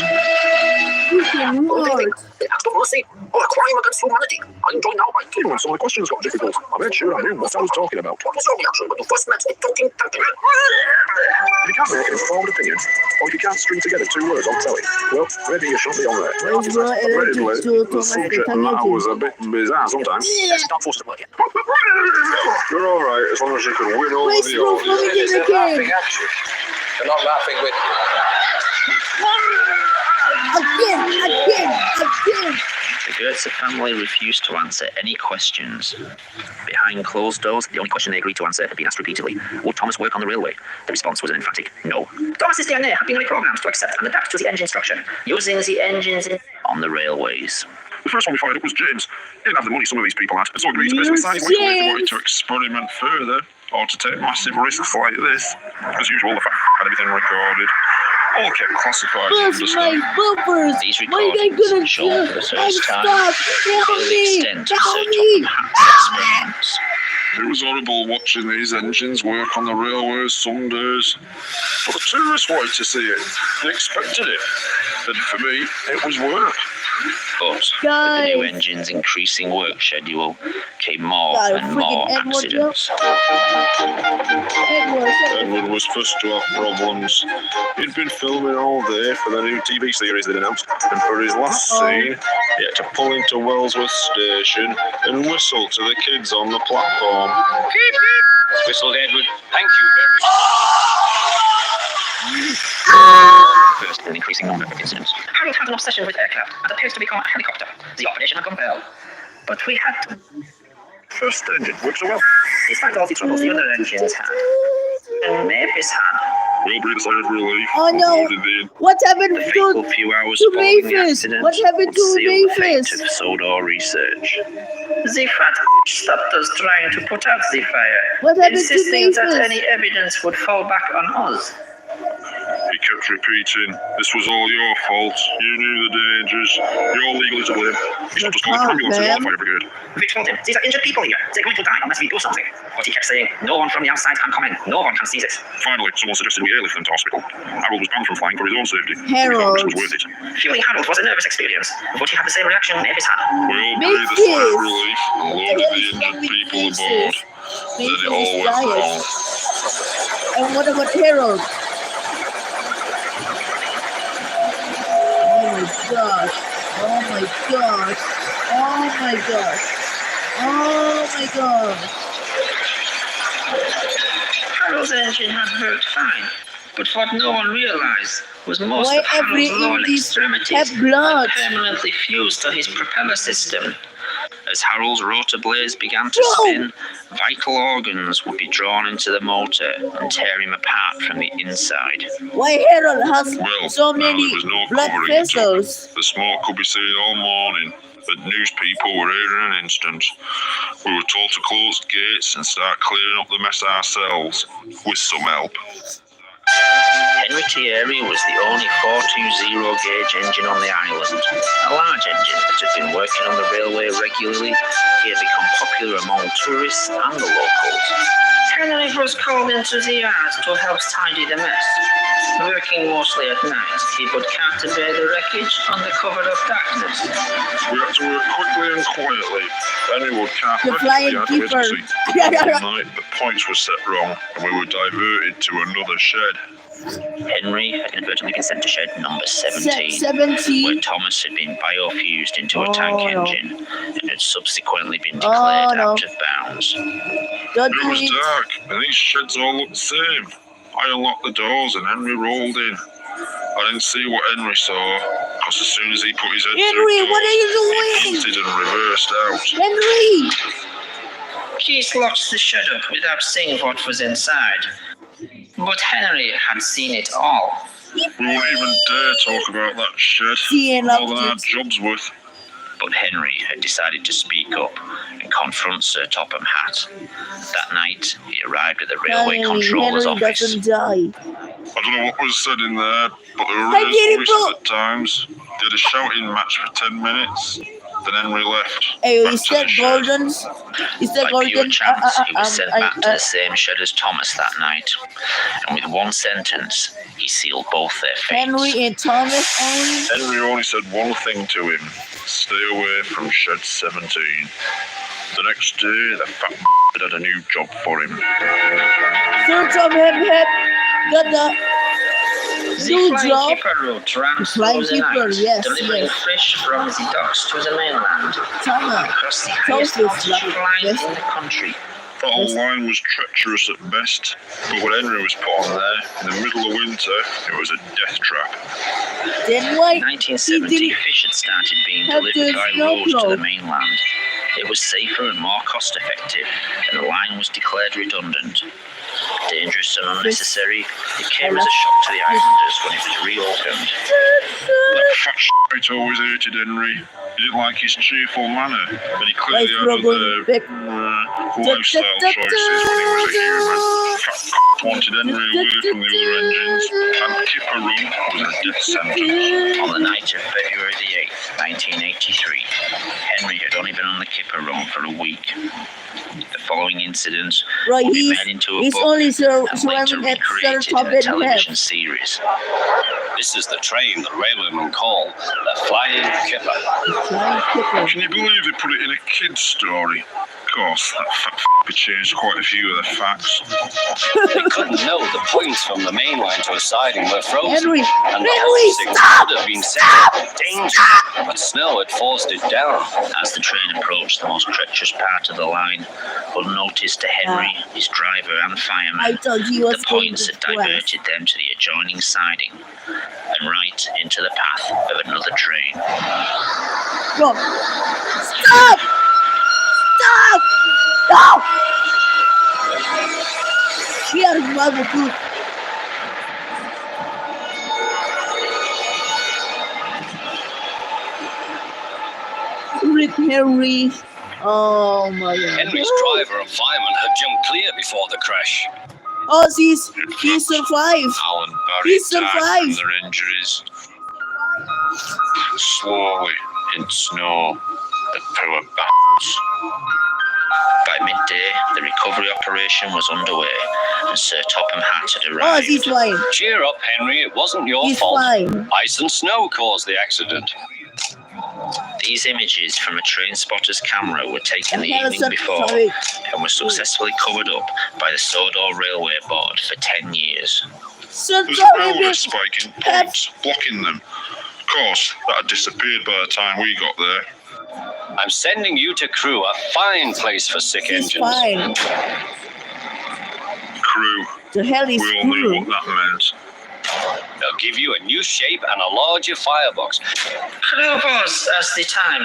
Freaking what? Acts of mercy or a crime against humanity. I enjoy now by Even when some of the questions got difficult, I made sure I knew what I was talking about. What was your reaction when you first met the talking tank? If you can't make an informed opinion, or if you can't string together two words on telly, well, maybe you shouldn't be on there. Where's bro electric to The subject matter was a bit bizarre sometimes. Stop forces at work here. You're alright, as long as you can win over Where's the bro audience. from the game? They're not laughing with you. Again. The Goetze family refused to answer any questions. Behind closed doors, the only question they agreed to answer had been asked repeatedly. Would Thomas work on the railway? The response was an emphatic no. Thomas's DNA had been reprogrammed to accept and adapt to the engine structure, using the engines on the railways. The first one we fired up was James. He didn't have the money some of these people had, and so agreed to basically sign his way if they wanted to experiment further or to take massive risks like this. As usual, the fact had everything recorded. All kept classified. Bust my bumpers! These What are they recordings gonna show do? for the I'm first time stuck! Help the me! extent of Help Sir me! Topham Hatt's experiments. It was horrible watching these engines work on the railways some days. But the tourists wanted to see it. They expected it. And for me, it was work. But with the new engine's increasing work schedule came more and more accidents. Edward was first to have problems. He'd been filming all day for the new TV series they'd announced, and for his last scene, he had to pull into Wellsworth Station and whistle to the kids on the platform. Whistled Edward. Thank you very much. First, an increasing number of incidents. Harold had an obsession with aircraft and appears to become a helicopter. The operation had gone well, but we had to. First engine worked so well. Despite all the troubles the other engines had, and Mavis had. We'll breathe a sigh of relief. Oh no! What happened The fateful few hours to following the Mavis? accident What happened would to seal the fate Mavis? of Sodor research. The fat stopped us trying to put out the fire, What happened to insisting that Mavis? any evidence would fall back on us. He kept repeating, this was all your fault. You knew the dangers. You're legally to blame. He stopped us calling for ambulances or the fire brigade. We told him, these are injured people here. They're going to die unless we do something. But he kept saying, no one from the outside can come in. No one can see this. Finally, someone suggested we airlift them to hospital. Harold was banned from flying for his own safety. Harold. This was worth it. Fueling Harold was a nervous experience, but he had the same reaction Mavis had. We all breathed a sigh of relief and loaded the injured people aboard. Then it all went wrong. And what about Harold? Oh my gosh. Oh my gosh. Oh my gosh. Oh my gosh. Harold's engine had worked fine, but what no one realized was most Why of every Harold's lower English extremities have blood? had permanently fused to his propeller system. As Harold's rotor blades began to Whoa! spin, vital organs would be drawn into the motor and tear him apart from the inside. Why Harold has Well, so now many there was no blood covering it up. vessels? The smoke could be seen all morning. The news people were here in an instant. We were told to close gates and start clearing up the mess ourselves, with some help. Henry Thierry was the only 420 gauge engine on the island, a large engine that had been working on the railway regularly. He had become popular among tourists and the locals. Henry was called into the yard to help tidy the mess. Working mostly at night, he would cart away the wreckage under cover of darkness. We had to work quickly and quietly. Henry would cart The flying keeper. One night, the points were set wrong, and we were diverted to another shed. Henry had inadvertently been sent to shed number 17, 17. where Thomas had been biofused into a tank engine and had subsequently been Oh, declared no. out of bounds. Don't It do was it. dark, and these sheds all looked the same. I unlocked the doors, and Henry rolled in. I didn't see what Henry saw, because as soon as he put his head Henry, through the what are you doors, doing? he punted and reversed out. Henry! Keith locked the shed up without seeing what was inside. But Henry had seen it all. We wouldn't even dare talk about that shed. See, I More loved than our it. job's worth. But Henry had decided to speak up and confront Sir Topham Hatt. That night, he arrived at the railway Finally, controller's Henry office. doesn't die. I don't know what was said in there, but there were I get it, voices bro. at times. They had a shouting match for 10 minutes. Then Henry left. Hey, back is to the that shed. Golden's? Is that By pure Golden? chance, he was sent back to the same shed as Thomas that night. And with one sentence, he sealed both their fates. Henry and Thomas only? Henry only said one thing to him: stay away from shed 17. The next day, the fat had a new job for him. Sir Topham had got the The new flying job. keeper route ran The flying through the keeper, night, yes, delivering yes. fish from the docks to the mainland. Thomas. Across the highest Thomas altitude like line this. in the country, That old line was treacherous at best, but when Henry was put on there, in the middle of winter, it was a death trap. Then why In 1970, fish had started being delivered by road to the mainland. It was safer and more cost-effective, and the line was declared redundant. Dangerous and unnecessary, it came as a shock to the islanders when it was reopened. That fat shite always hated Henry. He didn't like his cheerful manner, and he clearly had other lifestyle choices when he was a human. Fat wanted Henry away from the other engines, and Kipper Run was a death sentence. On the night of February the 8th, 1983, Henry had only been on the Kipper Run for a week. The following incident right, will be made into a he's book only and later surrounding at recreated in a television series. This is the train the railwaymen call the Flying Kipper. Can you believe they put it in a kid's story? Of course, that fat changed quite a few of the facts. They couldn't know the points from the main line to a siding were frozen, Henry, and the Henry, signal stop! could have been set. Danger! But snow had forced it down. As the train approached the most treacherous part of the line, unnoticed to Henry, his driver and fireman, I thought he was the points had diverted them to the adjoining siding and right into the path of another train. Go. Stop! Stop! No! We are motherfucker. Rip Henry. Oh my god. Henry's driver and fireman had jumped clear before the crash. Oh, he survived. Alan He Barry died from survived. their injuries. Slowly, in snow, the poor bastards. By midday, the recovery operation was underway, and Sir Topham Hatt had Oh, arrived. he's fine. Cheer up, Henry, it wasn't your He's fault. fine. Ice and snow caused the accident. These images from a train spotter's camera were taken the Yeah, evening that's before sorry. and were successfully covered up by the Sodor Railway Board for 10 years. So There was a railway spike in points, blocking them. Of course, that had disappeared by the time we got there. I'm sending you to Crewe, a fine place for sick he's engines. fine. Crew, The hell is we all knew Crew? what that meant. They'll give you a new shape and a larger firebox. Crewe was, at the time,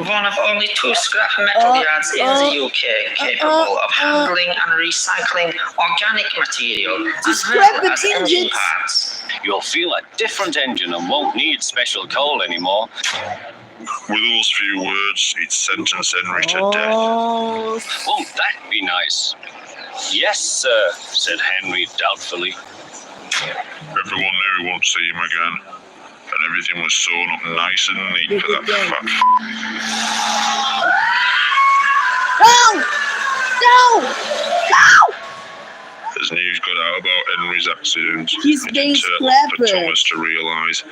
one of only 2 scrap metal yards in the UK capable of handling and recycling organic material as scrap well as engine engines. parts. You'll feel a different engine and won't need special coal anymore. With those few words, he'd sentenced Henry to death. Oh, Won't that be nice? Yes, sir, said Henry doubtfully. Everyone knew he won't see him again, and everything was sewn up nice and neat for that fat no! No! No! As news got out about Henry's accident, He's it being didn't take long for scrapper. Thomas to realise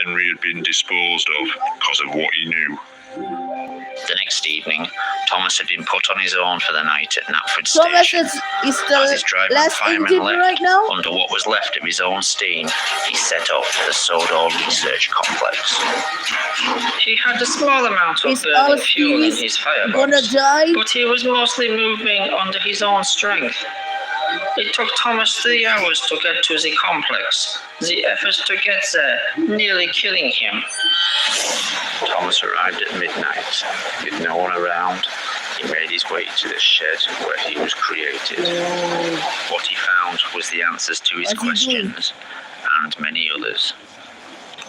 Henry had been disposed of because of what he knew. The next evening, Thomas had been put on his own for the night at Knapford Thomas Station. is As his the driver and last fireman engine left, right now? under what was left of his own steam, he set off for the Sodor Research Complex. He had a small amount of Is burning our fuel in speed his gonna firebox, die? but he was mostly moving under his own strength. It took Thomas 3 hours to get to the complex, the effort to get there nearly killing him. Thomas arrived at midnight. With no one around, he made his way to the shed where he was created. What he found was the answers to his What's he doing? questions and many others.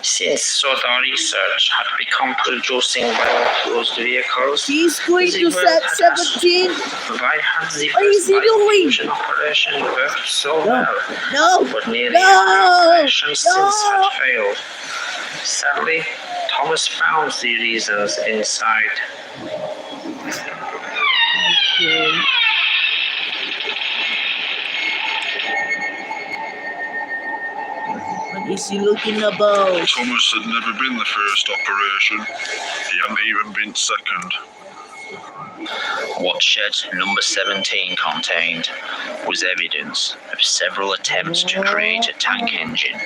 Since Sodor Research had become producing biofuels vehicles, He's going the to world had set asked, 17. why had the What is first he doing? biofusion operation worked so No. well? No! But nearly No! every operation since No! had failed. Sadly, Thomas found the reasons inside. Okay. What is he looking about? Thomas had never been the first operation. He hadn't even been second. What shed number 17 contained was evidence of several attempts to create a tank engine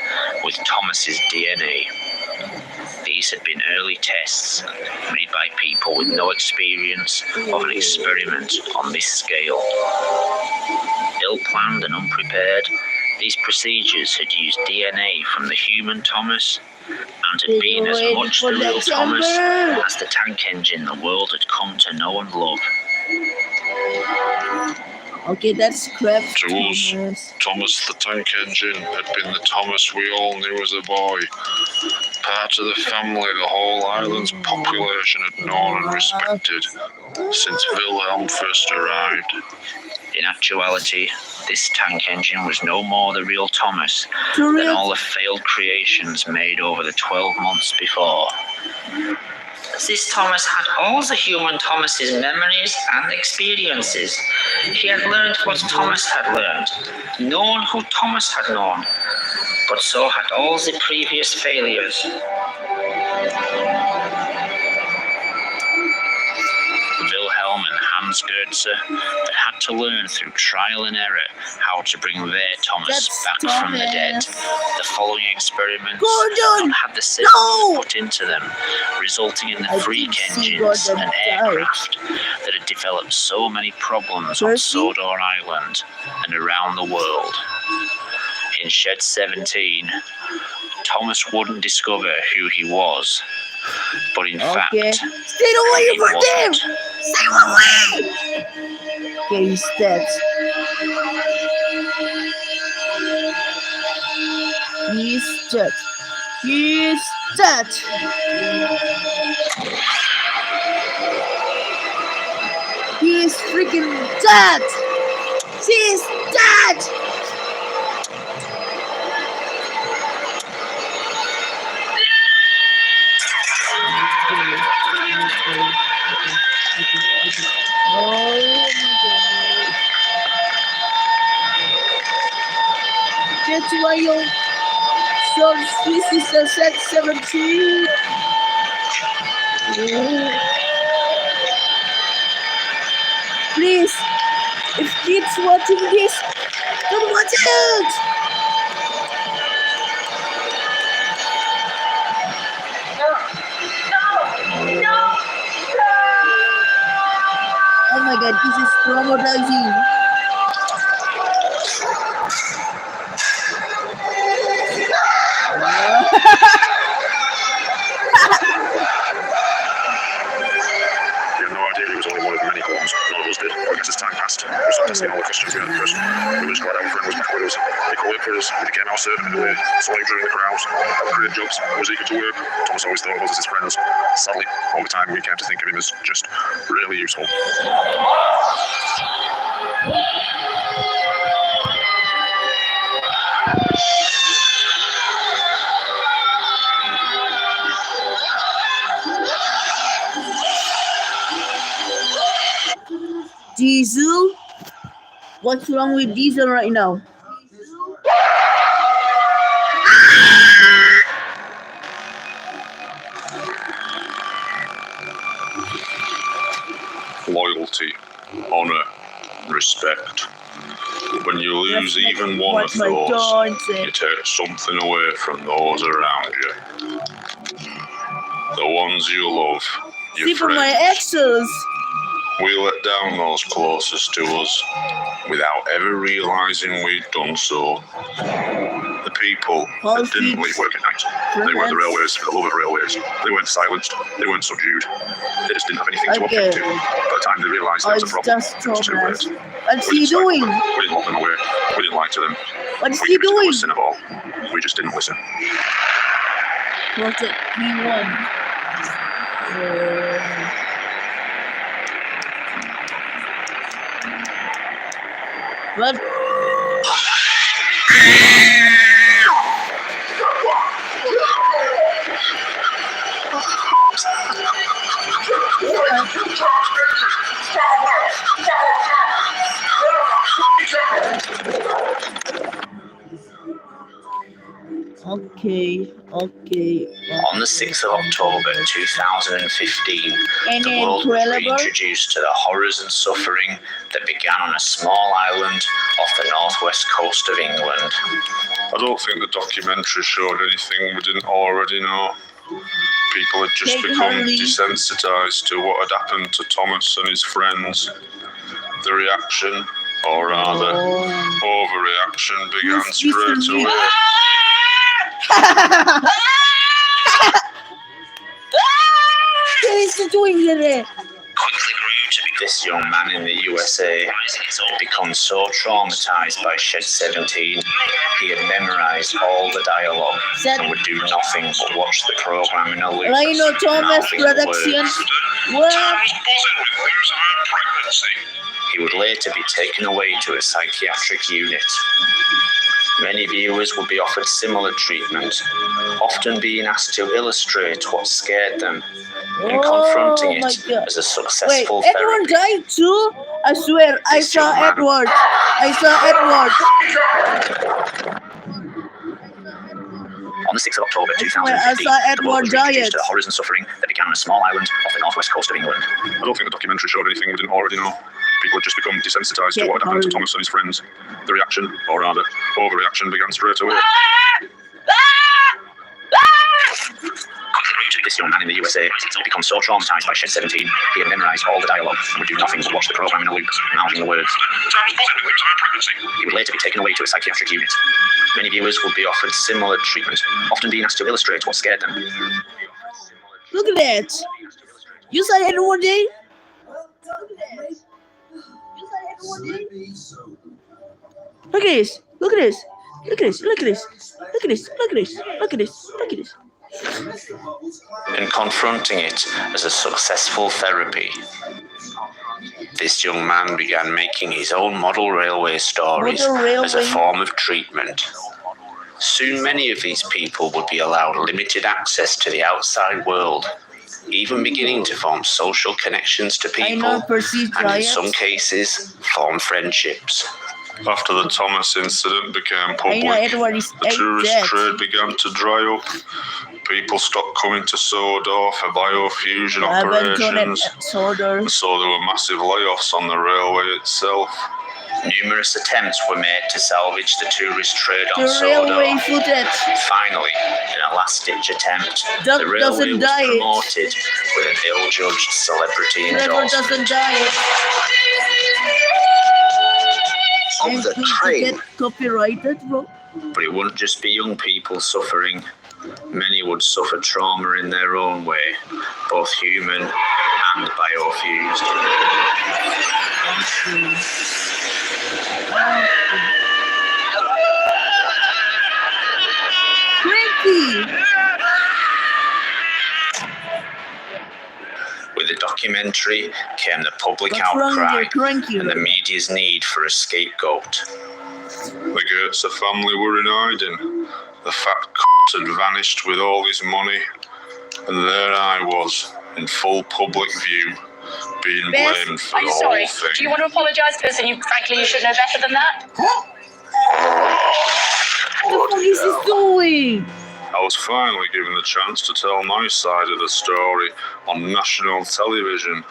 with Thomas's DNA. These these had been early tests made by people with no experience of an experiment on this scale. Ill-planned and unprepared, these procedures had used DNA from the human Thomas and had been as much the real Thomas as the tank engine the world had come to know and love. Okay, that's crap. To us, Thomas the Tank Engine had been the Thomas we all knew as a boy. Part of the family the whole island's population had known and respected since Wilhelm first arrived. In actuality, this tank engine was no more the real Thomas than all the failed creations made over the 12 months before. This Thomas had all the human Thomas's memories and experiences. He had learned what Thomas had learned, known who Thomas had known, but so had all the previous failures. Wilhelm and Hans Goetze had to learn through trial and error how to bring their Thomas back from the dead. The following experiments had the same put into them, resulting in the freak engines and aircraft that had developed so many problems on Sodor Island and around the world. In Shed 17, Thomas wouldn't discover who he was, but in fact, stay away from them! Stay away! Okay, he's dead. He's dead. He's dead. He's freaking dead. She's dead. Oh my god. That's why your son's sister said 17. Please, if kids watching this, don't watch it! No! Oh my god, this is traumatizing. We had no idea he was only one of many clones. None of us did. But as time passed, we started asking all the questions we had at first. We were just glad our friend was back with us. He could work for us. He became our servant in a way. Saw him during the crowds. Had great jobs. Was eager to work. Thomas always thought of us as his friends. Sadly, over time we came to think of him as just really useful. Diesel? What's wrong with Diesel right now? Loyalty, honor, respect. When you lose even one of those, you take something away from those around you. The ones you love, your friends. My exes. We let down those closest to us without ever realizing we'd done so. The people that didn't leave work at night. They weren't the railways for the love of railways. They weren't silenced. They weren't subdued. They just didn't have anything to object to. By the time they realized there was a problem, it was too late. What's he doing? We didn't lock them away. We didn't lie to them. What's he doing? We didn't listen at all. We just didn't listen. What's it? P1. What? Okay. On the 6th of October 2015, the world was reintroduced to the horrors and suffering that began on a small island off the northwest coast of England. I don't think the documentary showed anything we didn't already know. People had just become desensitized to what had happened to Thomas and his friends. The reaction, or rather, overreaction, began straight away. Quickly grew to be this young man in the USA had become so traumatized by Shed 17, he had memorized all the dialogue and would do nothing but watch the program in a loop. Rhino Thomas Productions. What? Tom's buzzing with news of her pregnancy. He would later be taken away to a psychiatric unit. Many viewers would be offered similar treatment, often being asked to illustrate what scared them, and confronting it as a successful Wait, Edward therapy. died too? I swear, I saw Edward. On the 6th of October 2015, the world was introduced to the horrors and suffering that began on a small island off the northwest coast of England. I don't think the documentary showed anything we didn't already know. People had just become desensitized to what had happened to Thomas and his friends. The reaction, or rather, overreaction, began straight away. This young man in the USA had become so traumatized by Shed 17, he had memorized all the dialogue and would do nothing but watch the program in a loop, mouthing the words. Tom's buzzing with news of her pregnancy. He would later be taken away to a psychiatric unit. Many viewers would be offered similar treatment, often being asked to illustrate what scared them. Look at that. You saw Edward Day? Look at this. Look at this. Look at this. Look at this. Look at this. Look at this. Look at this. Look at this. And confronting it as a successful therapy. This young man began making his own model railway stories as a form of treatment. Soon many of these people would be allowed limited access to the outside world, even beginning to form social connections to people, and in some cases, form friendships. After the Thomas incident became public, the tourist trade began to dry up. People stopped coming to Sodor for biofusion operations, and so there were massive layoffs on the railway itself. Numerous attempts were made to salvage the tourist trade on Sodor. Finally, in a last-ditch attempt, the railway was promoted with an ill-judged celebrity endorsement. Of the train. Copyrighted, bro. But it wouldn't just be young people suffering. Many would suffer trauma in their own way, both human and biofused. With the documentary came the public outcry and the media's need for a scapegoat. The Goetze family were in hiding. The fat c*** had vanished with all his money, and there I was, in full public view, being blamed for the whole thing. Do you want to apologise? Because frankly, you should know better than that. What the fuck is he doing? I was finally given the chance to tell my side of the story on national television,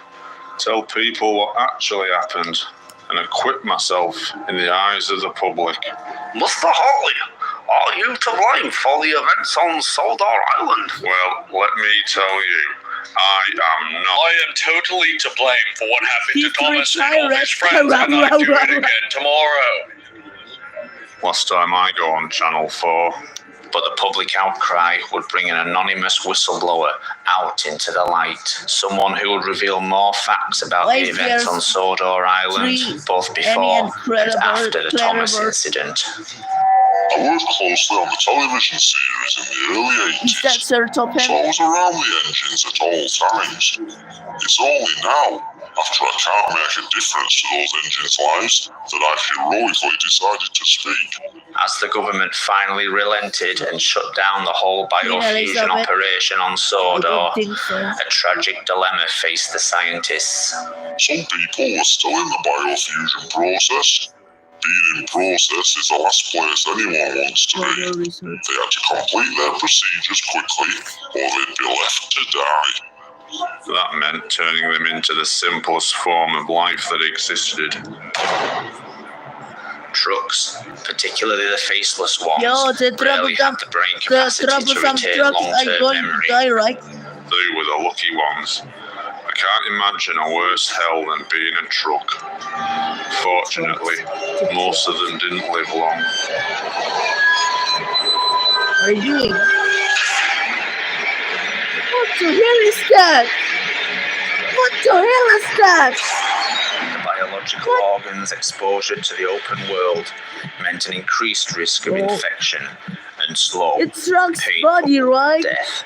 tell people what actually happened, and acquit myself in the eyes of the public. Mr. Hawley, are you to blame for the events on Sodor Island? Well, let me tell you, I am not. I am totally to blame for what happened to Thomas and all his friends, and I do it again tomorrow. Last time I go on Channel 4. But the public outcry would bring an anonymous whistleblower out into the light, someone who would reveal more facts about the events on Sodor Island, both before and after the Thomas incident. I worked closely on the television series in the early 80s, so I was around the engines at all times. It's only now, after I can't make a difference to those engines' lives, that I've heroically decided to speak. As the government finally relented and shut down the whole biofusion operation on Sodor, a tragic dilemma faced the scientists. Some people were still in the biofusion process. Being in process is the last place anyone wants to be. They had to complete their procedures quickly, or they'd be left to die. That meant turning them into the simplest form of life that existed. Trucks, particularly the faceless ones, rarely had the brain capacity to retain long-term memory. do with the lucky ones. I can't imagine a worse hell than being a truck. Fortunately, most of them didn't live long. What are you doing? What the hell is that? What the hell is that? The biological organs exposure to the open world meant an increased risk of infection and slow, It's Rock's painful body, right? death.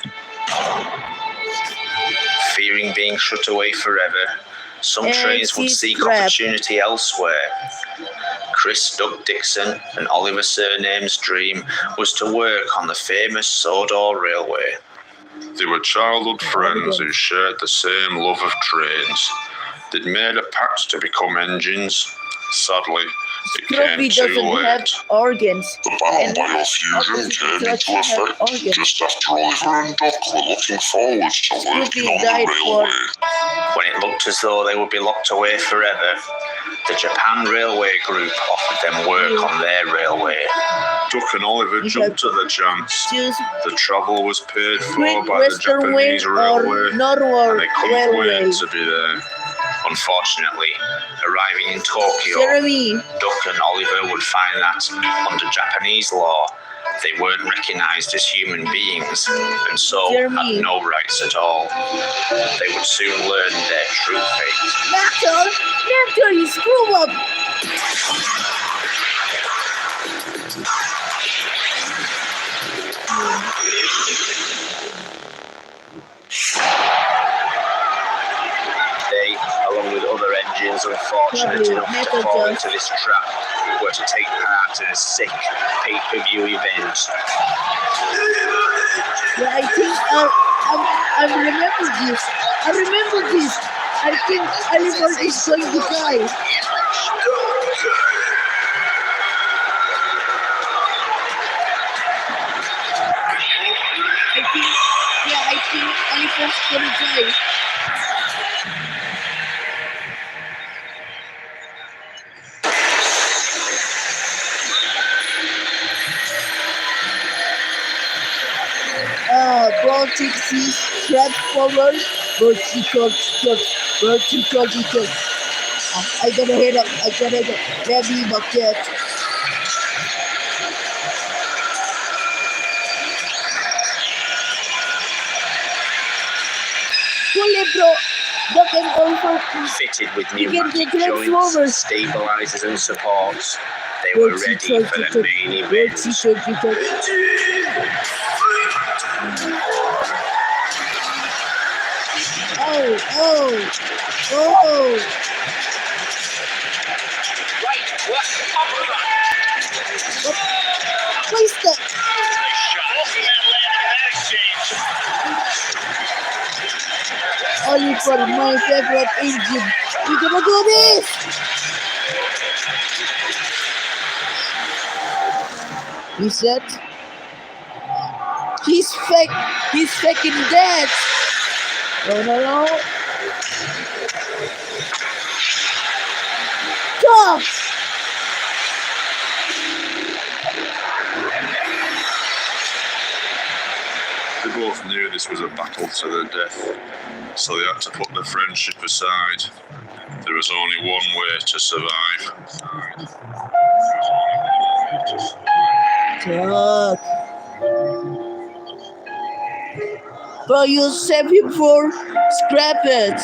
Fearing being shut away forever, some trains would seek opportunity elsewhere. Chris Doug Dixon and Oliver Surname's dream was to work on the famous Sodor Railway. They were childhood friends who shared the same love of trains. They'd made a pact to become engines. Sadly, it came too doesn't have late. organs. The battle biofusion came into effect just after Oliver and Doc were looking forward to working on the railway. When it looked as though they would be locked away forever, the Japan Railway Group offered them work on their railway. Duck and Oliver jumped at the chance. The travel was paid for by the Japanese railway, and they couldn't wait to be there. Unfortunately, arriving in Tokyo, Duck and Oliver would find that, under Japanese law, they weren't recognised as human beings, and so had no rights at all. They would soon learn their true fate. Nectar, you screw up! They, along with other engines unfortunate enough to fall into this trap, were to take part in a sick pay-per-view event. Yeah, I think I remember this. I think Oliver is going to die. I think Oliver's going to die. Baltic Sea, strap forward, vertical. I gotta head up, heavy bucket. Fitted with pneumatic joints, stabilizers and supports, they were ready for the main event. Oh! What is that? Oliver, my favorite engine. We're gonna do this! He said, he's faking dead. No. Go! They both knew this was a battle to the death, so they had to put their friendship aside. There was only one way to survive. Fuck. Bro, you save him for scrap it.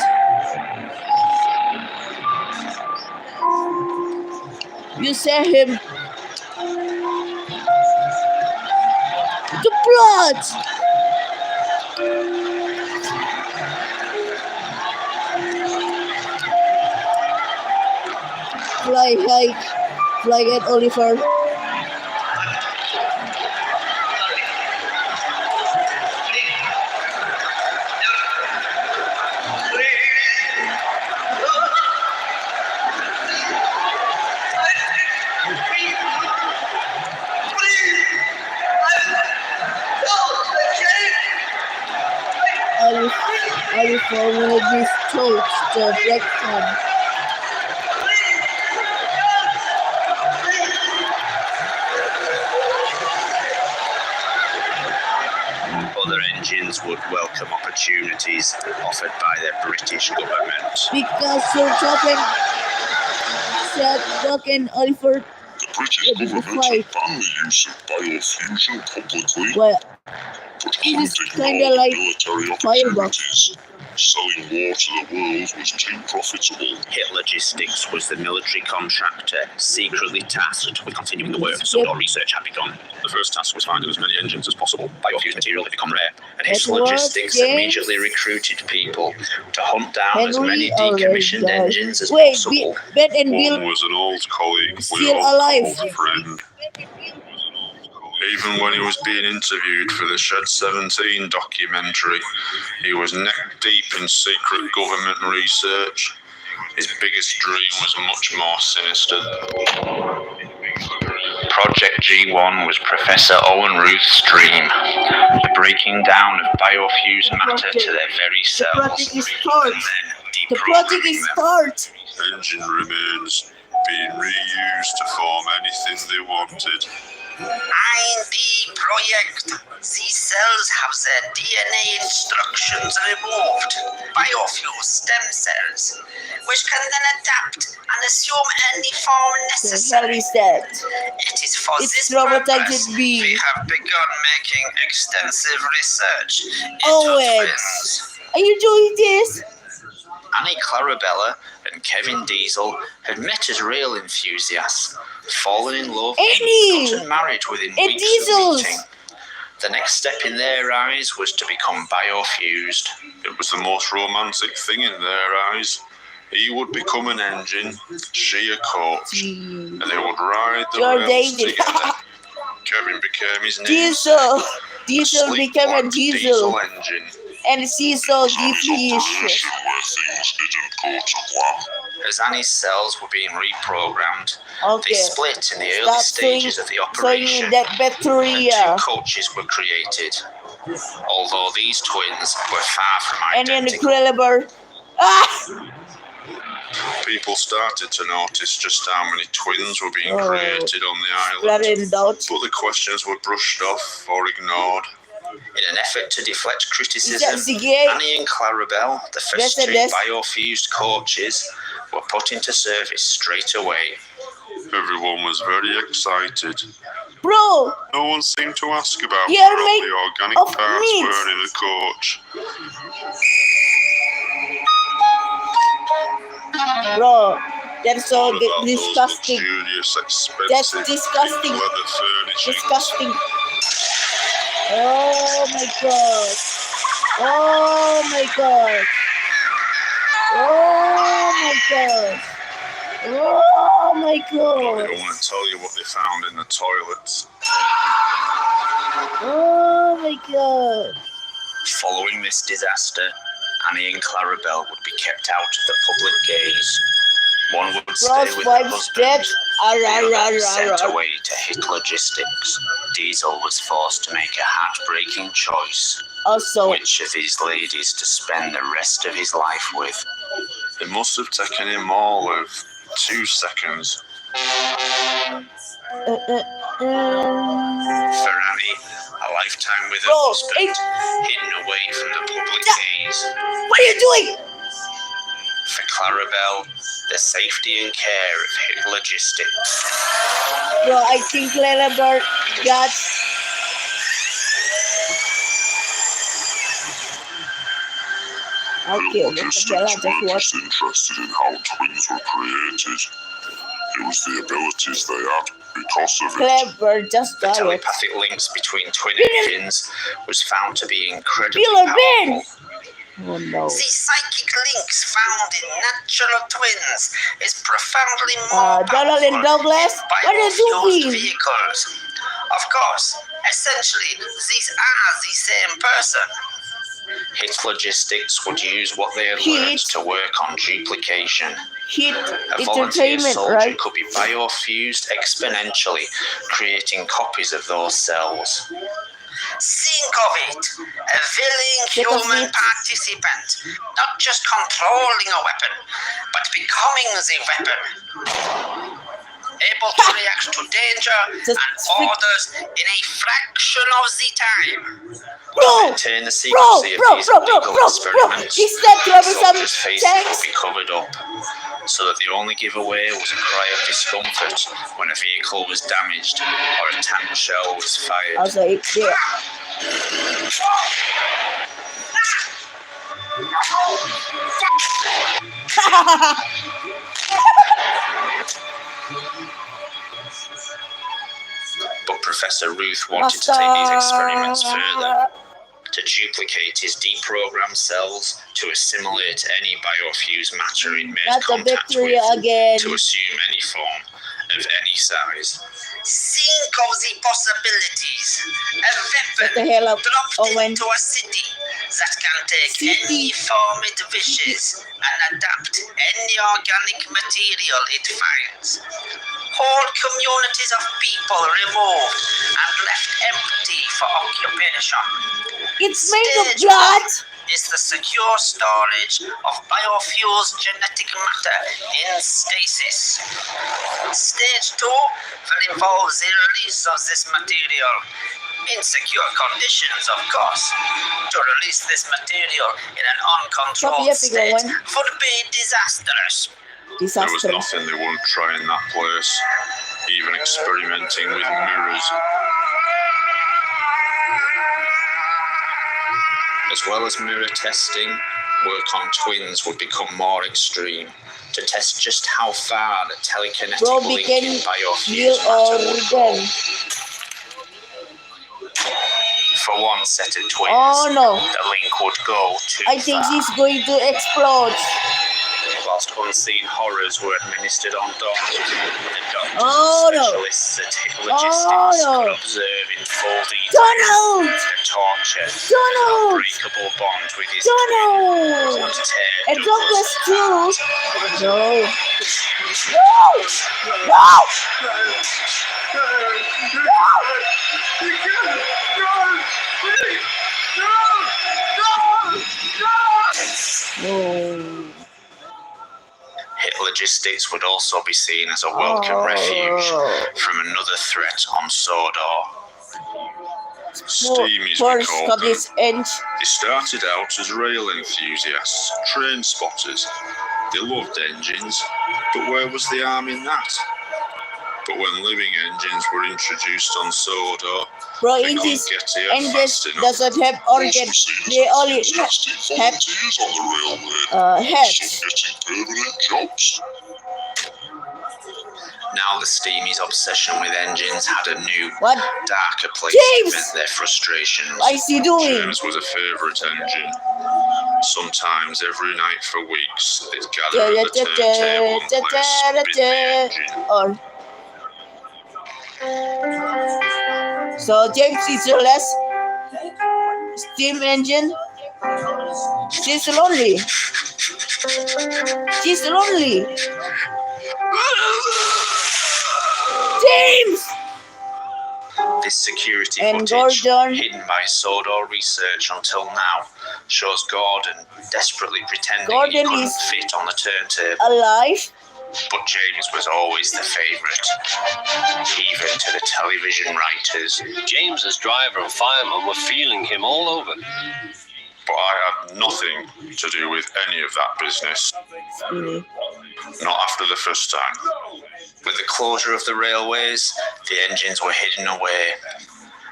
You save him. The blood. Fly at Oliver. Oliver will be told the direction. engines would welcome opportunities offered by the British government. Because Sir Toppen said Doc and Oliver The British government had banned the use of biofusion publicly, well, but it is couldn't kind ignore of the like military Firebox. opportunities. Selling war to the world was too profitable. Hitlogistics was the military contractor secretly tasked with continuing the work Sodor research had begun. The first task was finding as many engines as possible. Biofused material had become rare, and Hitlogistics immediately recruited people to hunt down as many decommissioned engines as possible. Ben and Bill One was an old colleague, still alive. old friend. Even when he was being interviewed for the Shed 17 documentary, he was neck deep in secret government research. His biggest dream was much more sinister. Project G1 was Professor Owen Ruth's dream, the breaking down of biofused matter to their very cells, and then deprogramming them. Engine remains being reused to form anything they wanted. IND project. These cells have their DNA instructions removed. Biofuel stem cells, which can then adapt and assume any form necessary. It is for this purpose we have begun making extensive research into twins. Are you doing this? Annie Clarabella and Kevin Diesel had met as rail enthusiasts, fallen in love, and gotten married within weeks of meeting. The next step in their eyes was to become biofused. It was the most romantic thing in their eyes. He would become an engine, she a coach, and they would ride the rails together. Kevin became his name. Diesel became a diesel engine. and Cecil deviation. As Annie's cells were being reprogrammed, they split in the early stages of the operation, and 2 coaches were created. Although these twins were far from identical. People started to notice just how many twins were being created on the island, but the questions were brushed off or ignored. In an effort to deflect criticism, Annie and Clarabelle, the first 2 biofused coaches, were put into service straight away. Everyone was very excited. Bro! No one seemed to ask about where all the organic parts were in a coach. Bro, that's so disgusting. That's disgusting. Disgusting. Oh my god. Oh my god. Oh my god. Oh my god. I don't want to tell you what they found in the toilets. Oh my god. Following this disaster, Annie and Clarabelle would be kept out of the public gaze. One would stay with her husband, the other sent away to Hitlogistics. Diesel was forced to make a heartbreaking choice. Which of these ladies to spend the rest of his life with? It must have taken him all of 2 seconds. For Annie, a lifetime with her husband, hidden away from the public gaze. What are you doing? For Clarabelle, the safety and care of Hitlogistics. Bro, I think Clarabelle got... Okay, what the hell? I just watched. Interested in how twins were created. It was the abilities they had because of it. The telepathic links between twin engines was found to be incredibly powerful. Oh no. The psychic links found in natural twins is profoundly more Donald and Douglas, what are you doing? Vehicles. Of course, essentially, these are the same person. Hitlogistics would use what they had learned to work on duplication. A volunteer soldier could be biofused exponentially, creating copies of those cells. Think of it, a willing human participant, not just controlling a weapon, but becoming the weapon. able to react to danger and orders in a fraction of the time. To maintain the secrecy of these illegal experiments, soldiers' faces would be covered up, so that the only giveaway was a cry of discomfort when a vehicle was damaged or a tank shell was fired. Also, yeah. But Professor Ruth wanted to take these experiments further, to duplicate his deprogrammed cells, to assimilate any biofused matter it made contact with, to assume any form of any size. Think of the possibilities. A weapon dropped into a city that can take any form it wishes and adapt any organic material it finds. Whole communities of people removed and left empty for occupation. It's made of blood. Is the secure storage of biofuels genetic matter in stasis. Stage 2 will involve the release of this material. In secure conditions, of course. To release this material in an uncontrolled state would be disastrous. There was nothing they wouldn't try in that place, even experimenting with mirrors. As well as mirror testing, work on twins would become more extreme, to test just how far the telekinetic link in biofused matter would go. For one set of twins, the link would go too far. I think he's going to explode. Whilst unseen horrors were administered on dogs, the doctors and specialists at logistics could observe in full detail the torture, the unbreakable bond with his twin would tear Douglas too. No. Hit logistics would also be seen as a welcome refuge from another threat on Sodor. Steamies, we called them. They started out as rail enthusiasts, train spotters. They loved engines, but where was the harm in that? But when living engines were introduced on Sodor, they couldn't get here fast enough. Doesn't have organ. They only have heads. Permanent jobs. Now the Steamies' obsession with engines had a new, darker place to vent their frustrations. What's he doing? James was a favourite engine. Sometimes every night for weeks, they'd gather at the turntable and play a spin the engine. So James is the less steam engine. She's lonely. She's lonely. James! This security footage, hidden by Sodor research until now, shows Gordon desperately pretending he couldn't fit on the turntable. Alive? But James was always the favourite, even to the television writers. James's driver and fireman were feeling him all over. But I had nothing to do with any of that business. Not after the first time. With the closure of the railways, the engines were hidden away,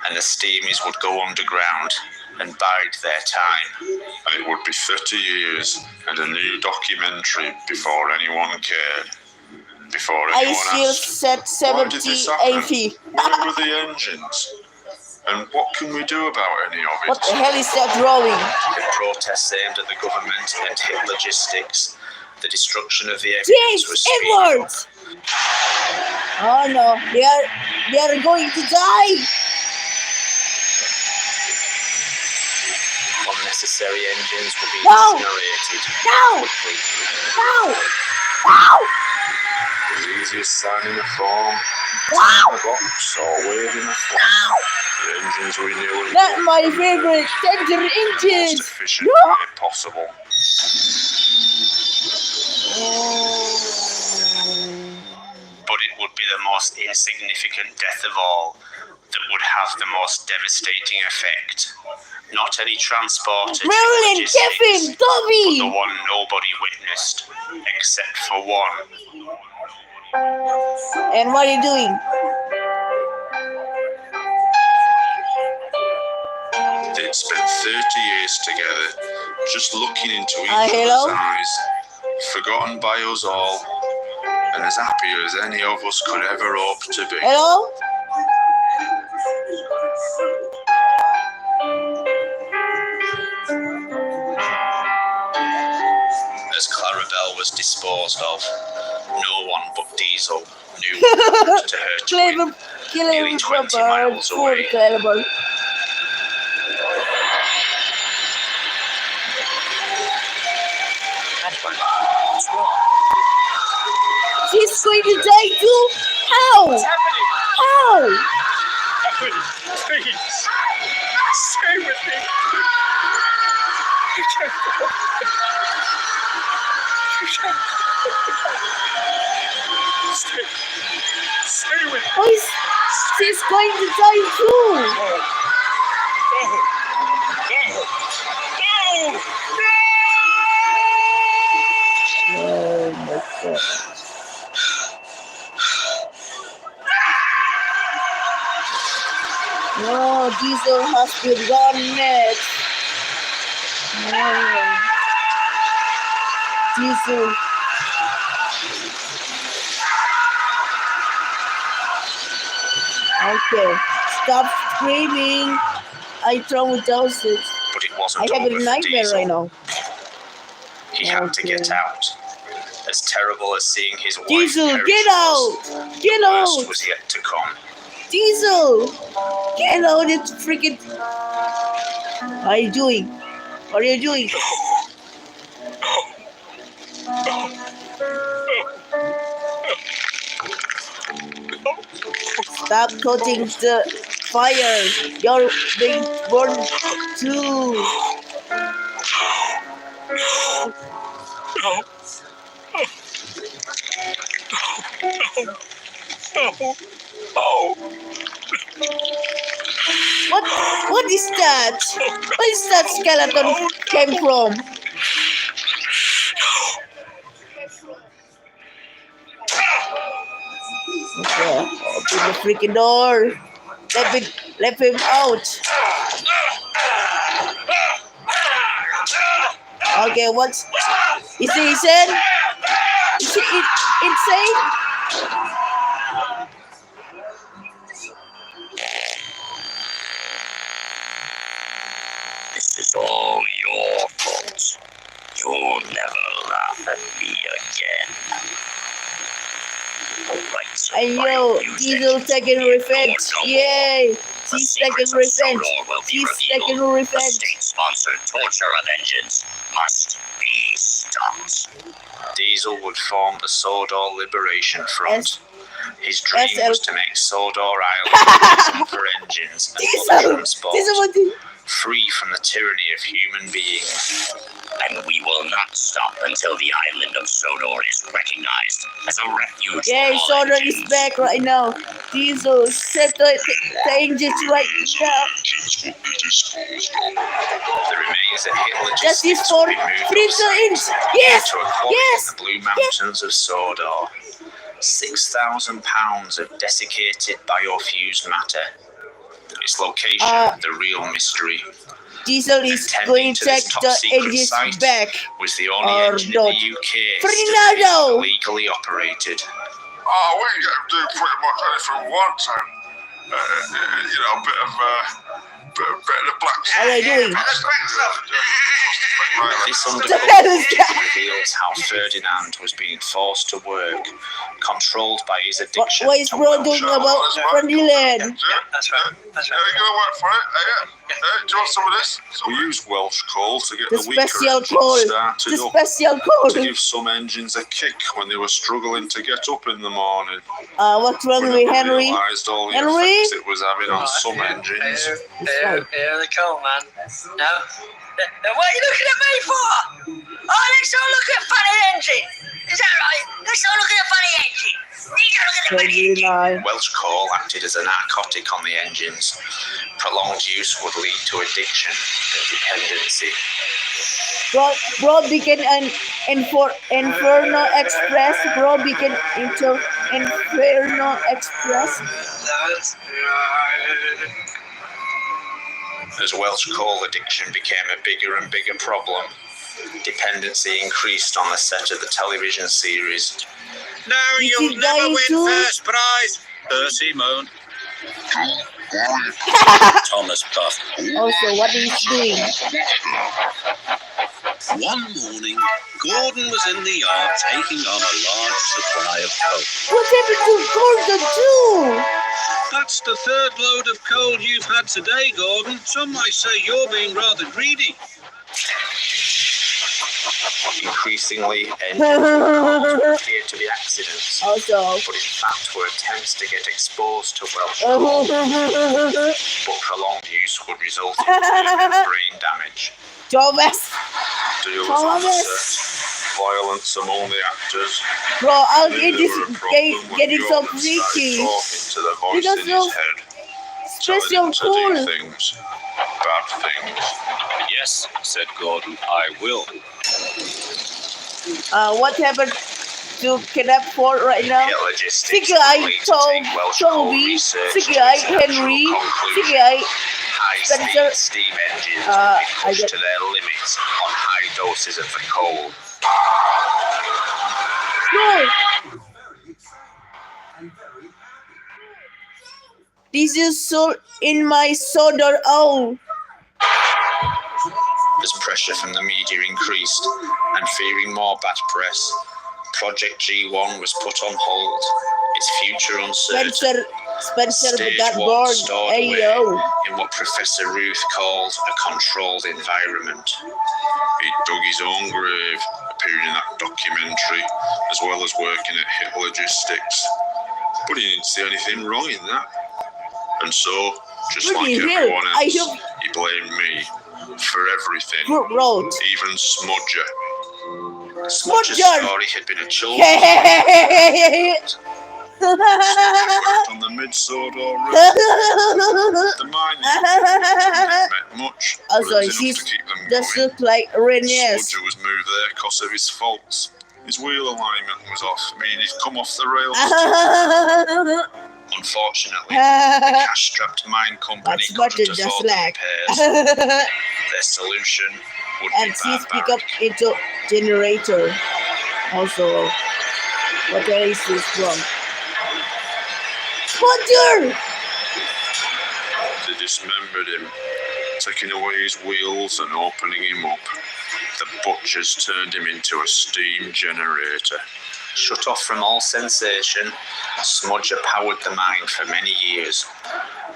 and the Steamies would go underground and bide their time. And it would be 30 years and a new documentary before anyone cared. Before anyone asked, why did this happen? Where were the engines? And what can we do about any of it? What the hell is that drawing? The protests aimed at the government and hit logistics. The destruction of the evidence was speeding up. Oh no, they are going to die. Unnecessary engines will be incinerated quickly. It was easy as signing a form, tying a box, or waving a flag. The engines we knew and not my favorite tender engines. Most efficient way possible. But it would be the most insignificant death of all that would have the most devastating effect. Not any transported Marilyn, Kevin, but Toby! the one nobody witnessed, except for one. And what are you doing? They'd spent 30 years together, just looking into each hello? other's eyes, forgotten by us all, and as happy as any of us could ever hope to be. Hello? As Clarabelle was disposed of, no one but Diesel knew what happened to her twin, nearly 20 miles away. Incredible. What's wrong? She's going to die too? How? What's happening? How? Please, stay with me. You can't go. You can't go. Stay with me. She's going to die too. No. Oh my God. No, Diesel has been gone next. No. Diesel. Okay, stop screaming. I traumatized it. But it wasn't I have over a for nightmare Diesel. right now. He had to get out. As terrible as seeing his wife Diesel, perish get out! was, Get the out! worst was yet to come. Diesel! Get out, it's freaking... What are you doing? What are you doing? Stop touching the fire! You're being burned too! What is that? What is that skeleton came from? Okay, open the freaking door. Let him out. Okay, what's... Is he insane? Is he insane? This is all your fault. You'll never laugh at me again. I know, Diesel taking revenge. Yay! She's taking revenge. She's taking revenge. State-sponsored torture of engines must be stopped. Diesel would form the Sodor Liberation Front. His dream was to make Sodor Island a prison for engines and other transport, free from the tyranny of human beings. And we will not stop until the island of Sodor is recognized as a refuge. Yay, Sodor is back right now. Diesel, set the engines right now. The remains of hit Justice logistics for would be moved Prince. offsite Yes! to a quarry Yes! in the Blue Mountains of Sodor. 6,000 pounds of desiccated biofused matter. Its location, the real mystery. Diesel is going to take the engines back. Was the only engine not. in the UK Fernando! legally operated. Oh, we can get him do pretty much anything we want to. A bit of the black. What are you doing? This undercover reveals how Ferdinand was being forced to work, controlled by his addiction. What is bro doing about Ferdinand? That's right. That's Yeah, you gonna work for it? Do you want some of this? We use Welsh coal to get The the weaker special engines coal. started The up, special to coal. give some engines a kick when they were struggling to get up in the morning. What's wrong We with never Henry? realised all the Henry? effects it was having on some engines. Here they come, man. No? What are you looking at me for? Oh, let's all look at funny engine. Is that right? Let's all look at the funny engine. These are look at the funny engine. Welsh coal acted as a narcotic on the engines. Prolonged use would lead to addiction and dependency. Bro became an Inferno Express. Bro became into Inferno Express. That's right. As Welsh coal addiction became a bigger and bigger problem, dependency increased on the set of the television series. No, you'll never win first prize. Percy moaned. Thomas puffed. Also, what is he doing? One morning, Gordon was in the yard taking on a large supply of coal. What happened to Gordon too? That's the third load of coal you've had today, Gordon. Some might say you're being rather greedy. Increasingly, engines appear to be accidents, also, but in fact were attempts to get exposed to Welsh coal. But prolonged use would result in brain damage. Thomas. Dealers on the set, violence among the actors. Bro, I'll get There this were a problem when getting so Gordon started freaky. talking to the voice Because in his head, telling special him to cool. do things, bad things. Yes, said Gordon, I will. What happened to Kidnap Ford right now? Logistics CGI complete to take Welsh coal Toby, research CGI to its natural Henry, conclusion. CGI Spencer. High-speed steam engines will be pushed to their limits on high doses of the coal. No! This is so in my Sodor. Oh! As pressure from the media increased, and fearing more bad press, Project G1 was put on hold, its future uncertain. Spencer Stage got 1 bored. stored Hey away yo! in what Professor Ruth called a controlled environment. He dug his own grave, appearing in that documentary, as well as working at Hit Logistics. But he didn't see anything wrong in that. And so, just like everyone else, he blamed me for everything, even Smudger. Smudger's story had been a children's worked on the mid-Sodor Road. The mine meant much, but it was enough to keep them just going. look like Renes. Smudger was moved there because of his faults. His wheel alignment was off, meaning he'd come off the rails. Unfortunately, the cash-strapped mine company couldn't afford the repairs. Their solution would And be please pick barbaric. up into generator. Also, what else is wrong? Smudger! They dismembered him, taking away his wheels and opening him up. The butchers turned him into a steam generator. Shut off from all sensation, Smudger powered the mine for many years.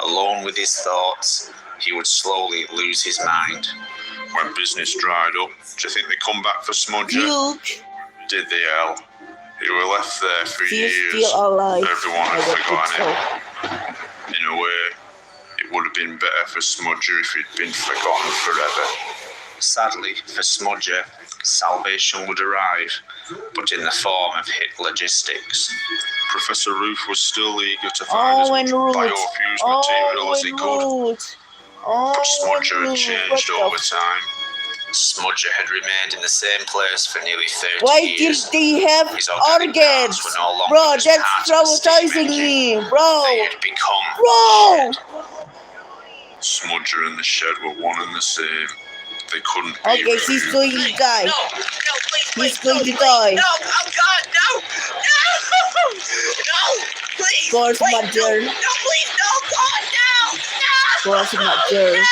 Alone with his thoughts, he would slowly lose his mind. When business dried up, do you think they come back for Smudger? Duke. Did they, Al? He were left there for He's years. still alive. Everyone had I don't forgotten think him. In a way, it would have been better for Smudger if he'd been forgotten forever. Sadly, for Smudger, salvation would arrive, but in the form of Hit Logistics. Professor Ruth was still eager to find as much biofused material as he could, but Smudger had changed over time. Smudger had remained in the same place for nearly 30 Why years. did they have His organic organs? parts were no longer Bro, just that's part of the steam traumatizing engine. me, bro. They had become Bro! Smudger and the shed were one and the same. They couldn't be Okay, removed. he's going to die. No, please, He's going to die. No, oh God, no! No! No! Please! Force Smudger. No, please, no, God, no! No! Force Smudger.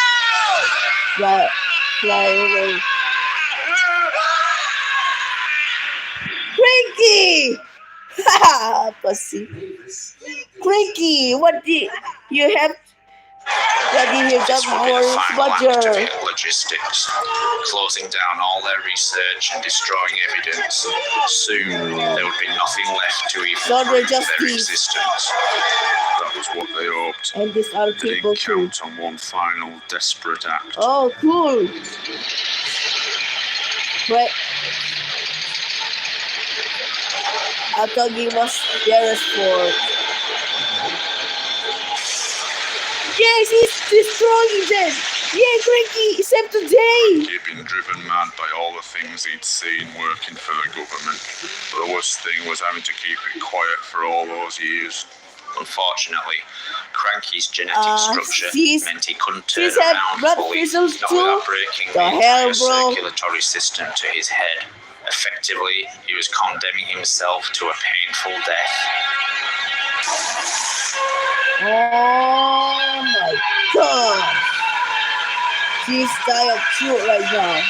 No! Fly away. Cranky! Haha, pussy. Cranky, what did you have? What did you This done would be the for final act of Smudger? Hit Logistics, closing down all their research and destroying evidence. Soon, there would be nothing left to even Sodor prove their Justice. existence. That was what they hoped. And these are They people didn't too. count on one final desperate act. Oh, cool. Right. I thought he was there for. Yes, he's destroying them! Yeah, Cranky, except today! Cranky had been driven mad by all the things he'd seen working for the government. But the worst thing was having to keep it quiet for all those years. Unfortunately, Cranky's genetic structure meant he couldn't turn she's had around blood fully, vessels not too? without breaking The the hell, entire bro? circulatory system to his head. Effectively, he was condemning himself to a painful death. Oh my god! She's dying of shoot right now.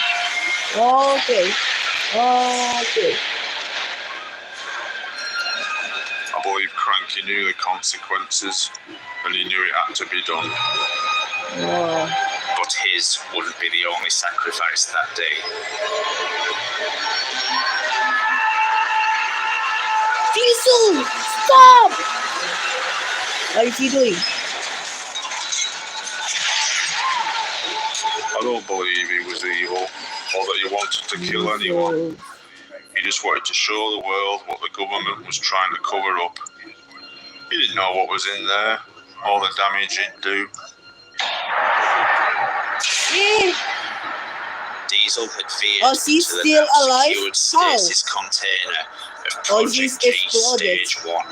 Okay. I believe Cranky knew the consequences, and he knew it had to be done. But his wouldn't be the only sacrifice that day. Diesel! Stop! What is he doing? I don't believe he was evil, or that he wanted to kill anyone. He just wanted to show the world what the government was trying to cover up. He didn't know what was in there, or the damage it'd do. Diesel had veered she's to the still now alive? secured stasis container of Project G Stage 1.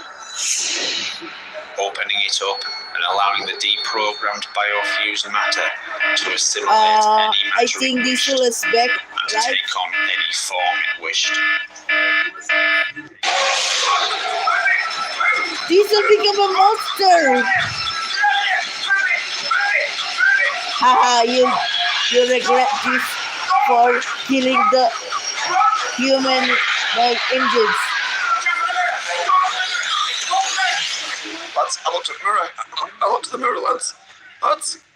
Opening it up and allowing the deprogrammed biofused matter to assimilate any matter I think Diesel is back, and to right? take on any form it wished. Diesel became a monster! Haha, you regret this for killing the human engines. Lads, I looked at the mirror. I looked at the mirror, lads.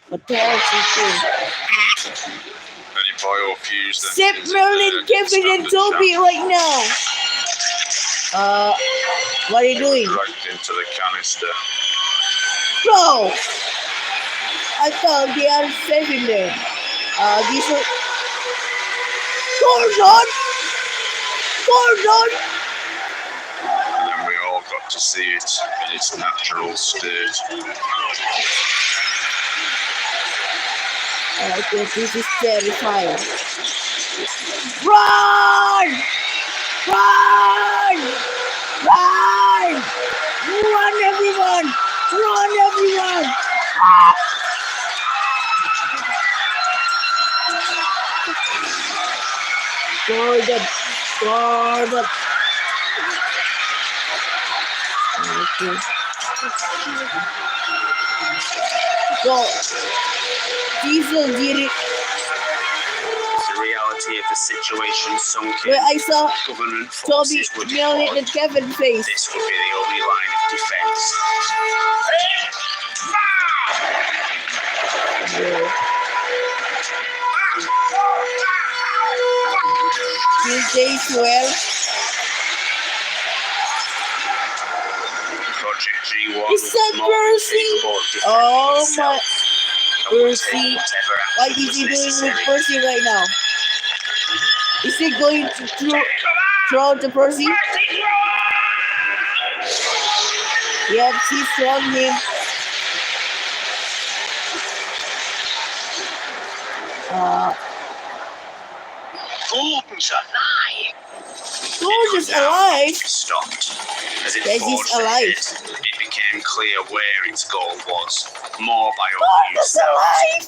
What the hell is he doing? Any biofused Sip Merlin, Kevin, and Toby right now! What are you doing? Dragged into the canister. Bro! I thought they are saving them. Diesel. Gordon! And then we all got to see it in its natural state. Okay, this is terrifying. Run! Run! Run! Run, everyone! Run, everyone! Gordon! Okay. Go. Diesel did it. The reality of the situation sunk in. Where I saw Government Toby forces were yelling deployed. at Kevin's face. This would be the only line of defense. Tuesday 12. Project G1 It's that Percy! Oh my... Percy. What is he doing with Percy right now? Is he going to throw to Percy? Yep, he's throwing him. Gordon's alive. Gordon's alive? Stopped. As it Yes, he's forged alive. ahead, it became clear where its goal was. More biofused Gordon's cells,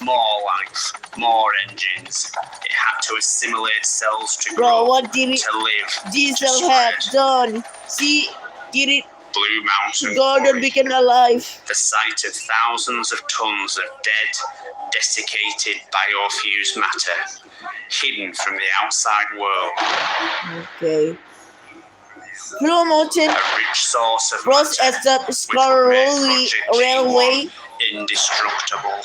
alive! more life, more engines. It had to assimilate cells to Bro, grow, what did to live, Diesel to have spread. done? See, did it? Blue Mountain Gordon Quarry, became alive. the site of thousands of tons of dead, desiccated biofused matter, hidden from the outside world. Okay. Blue Mountain A rich source of crossed matter at the which Scar would make Project Railway. G1 indestructible.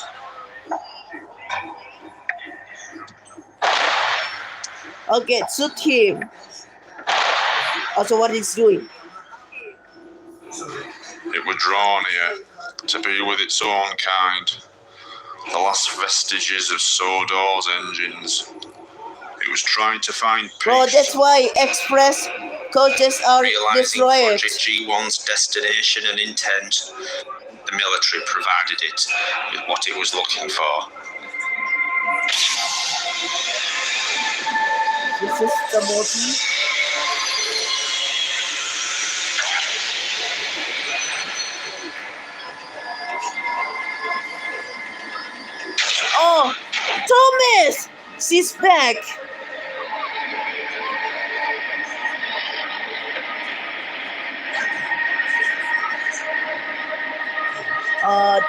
Okay, shoot him. Also, what he's doing. It were drawn here to be with its own kind. The last vestiges of Sodor's engines. It was trying to find peace. Bro, that's why Express coaches are Realizing destroyed. Project G1's destination and intent, the military provided it with what it was looking for. This is the movie. Oh, Thomas! She's back!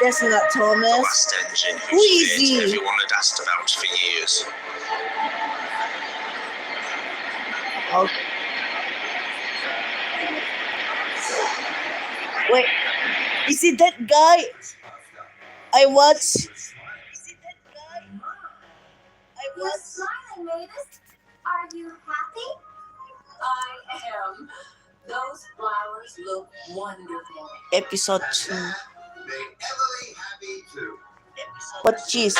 That's not The Thomas. last engine Who whose is fate he? everyone had asked about for years. Oh. Wait, is it that guy I watched? You're smiling, Mavis. Are you happy? I am. Those flowers look wonderful. Episode 2. Make Emily happy too. What cheese?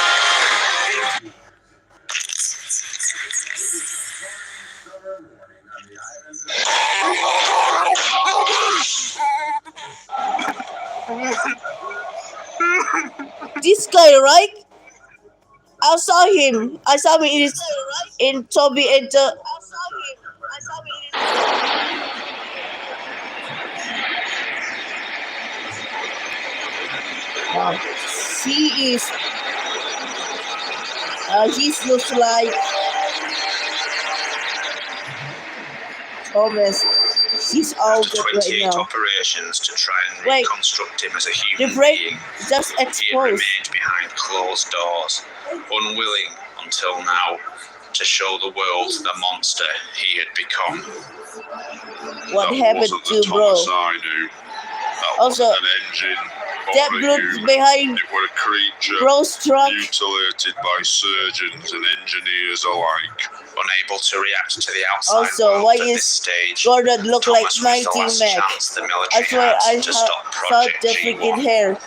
This guy, right? I saw him in Toby and the. Wow. He is. He looks like Thomas. He's all After good right 28 now. operations to try and Wait. reconstruct him as a The human brain being, just he had exposed. remained behind closed doors, unwilling until now to show the world the monster he had become. What That happened wasn't the to bro? Thomas I knew. That Also, wasn't an engine that or a blood human. behind It were a creature bro's trunk. mutilated by surgeons and engineers alike. Unable to react to the outside Also, world why at this is stage, Gordon look like Thomas was Mighty the last Mac? chance the I military swear I had to stop saw Project the freaking G1. hair.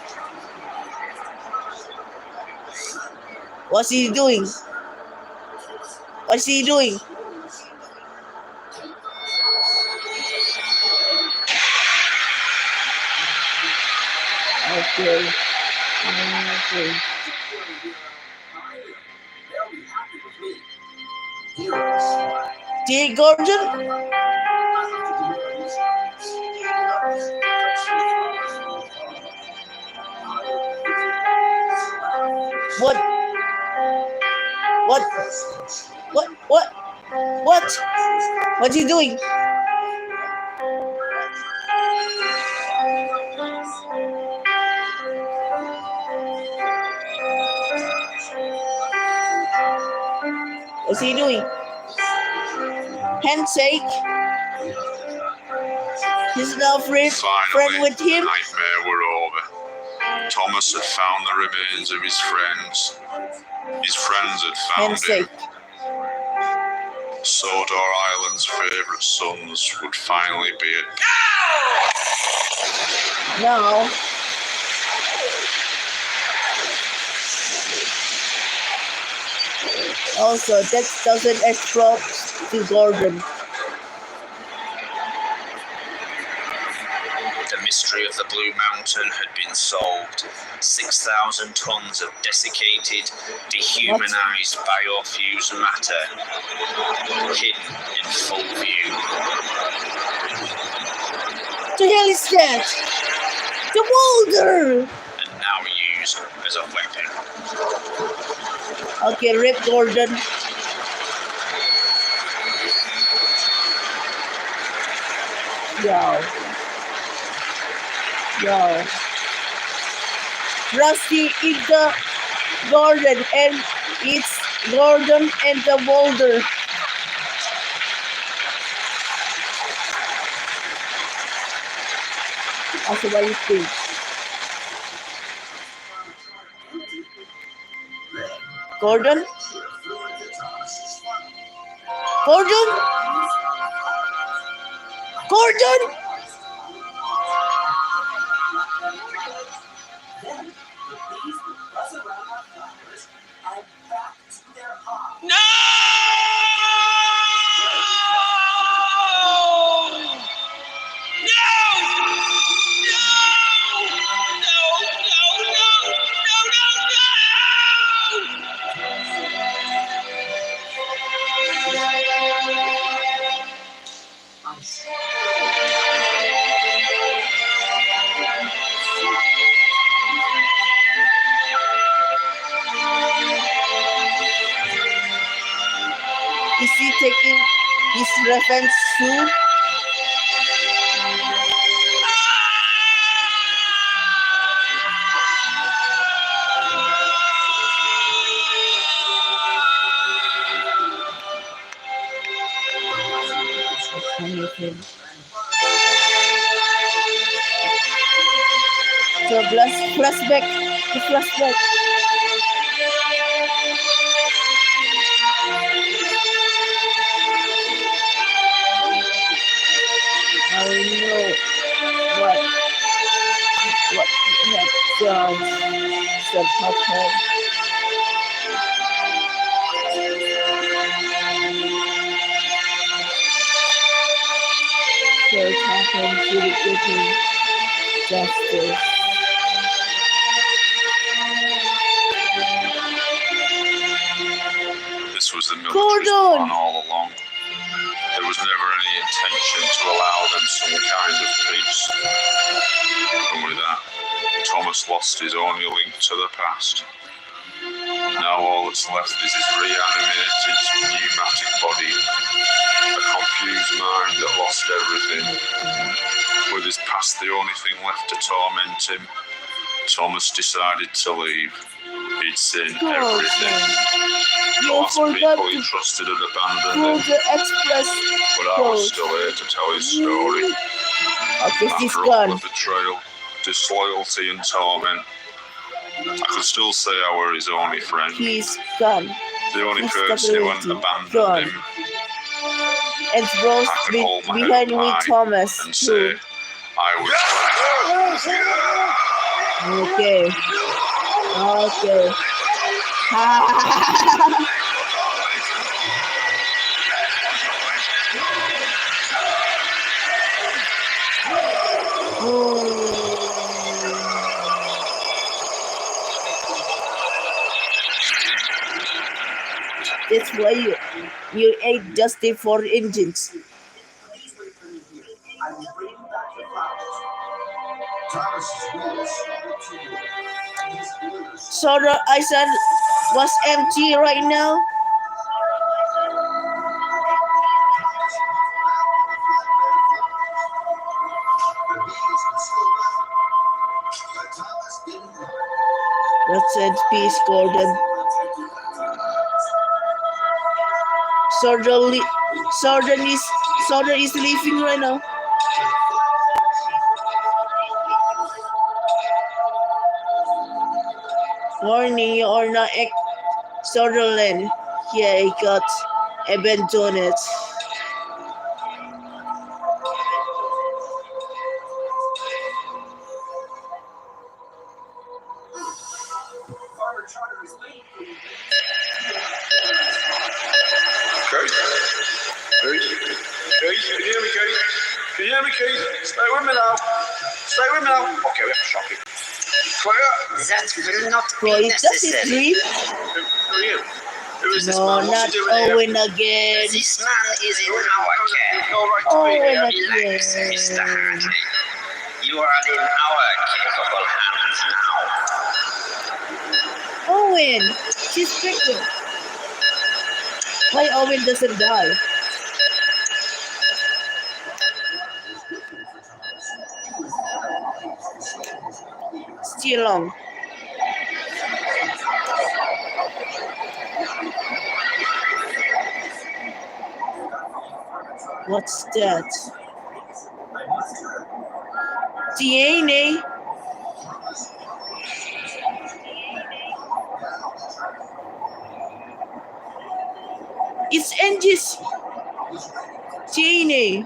What's he doing? What's he doing? Okay. Okay. Dear Gordon? What? What? What? What? What? What's he doing? What's he doing? Handshake? He's now friend Finally, with the him? nightmare were over. Thomas had found the remains of his friends. His friends had found Handshake. him. Sodor Island's favourite sons would finally be a Now. Also, that doesn't explode to Gordon. The mystery of the Blue Mountain had been solved. 6,000 tons of desiccated, dehumanized biofused matter hidden in full view. The hell is that? The boulder! And now used as a weapon. Okay, Rip Gordon. Yo. Yo. Rusty in the garden and it's Gordon and the boulder. Also, what do you think? Gordon? Gordon? Gordon? Is he taking his revenge too? So flashback. The flashback. I know what had said happened. So it happened to the getting justice. This was the military's plan all along. There was never any intention to allow them some kind of peace. And with that, Thomas lost his only link to the past. Now all that's left is his reanimated pneumatic body, a confused mind that lost everything. With his past the only thing left to torment him, Thomas decided to leave. He'd seen everything. The last people he trusted had abandoned him. But I was still here to tell his story. After all the betrayal, disloyalty and torment, I could still say I were his only friend. He's gone. The only person who hadn't abandoned him. And Rose behind me, Thomas. And say, I was okay. Okay. That's why you ate Dusty for engines. Sodor Island was empty right now. Rest in peace, Gordon. Sodor is leaving right now. Warning, you are not Sutherland. Yeah, he got abandoned. Can you hear me, Keith? Stay with me now. Stay with me now. Okay, we have to shock him. Clear. That will not be necessary. Who is this No, man? not Owen again. This man is in our care. No right to be here. Relax, Mr. Hartley. You are in our capable hands now. Owen, she's pregnant. Why Owen doesn't die? Still long. What's that? DNA? It's Angie's DNA.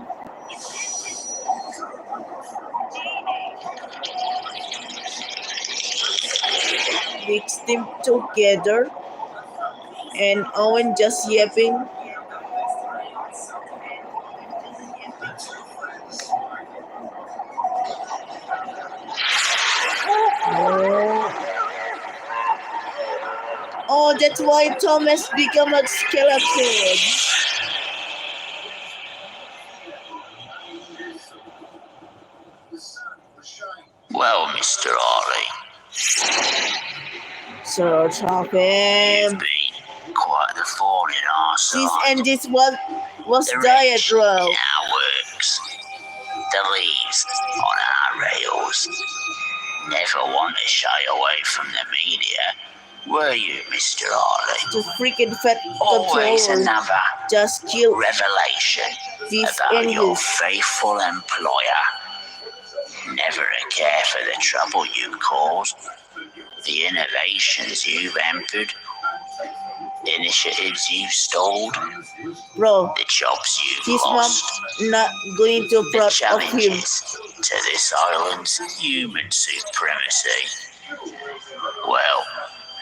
Mix them together and Owen just yapping. Oh, that's why Thomas became a skeleton. Well, Mr. Ari, Search of him. you've been quite the thorn in our side. This and this was The diet wrench roll. in our works. The leaves on our rails. Never want to shy away from the media, were you, Mr. Harley? The freaking fat Always controller another just killed revelation these about your English. faithful employer. Never a care for the trouble you caused, the innovations you've hampered, initiatives you've stalled, Bro, the jobs you've his mom lost, not going to the proud of him. challenges to this island's human supremacy. Well,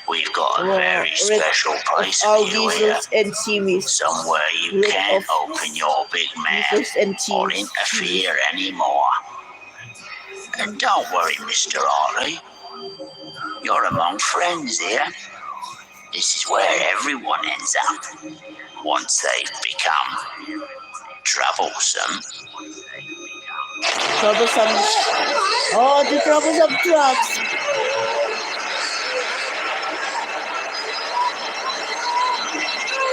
we've got a very special place for All you here. geezers and chimneys. Somewhere you Rid can't of open your big mouth geezers and or chimneys. interfere anymore. And don't worry, Mr. Harley. You're among friends here. This is where everyone ends up once they've become troublesome. Troublesome. Oh, the troublesome trucks.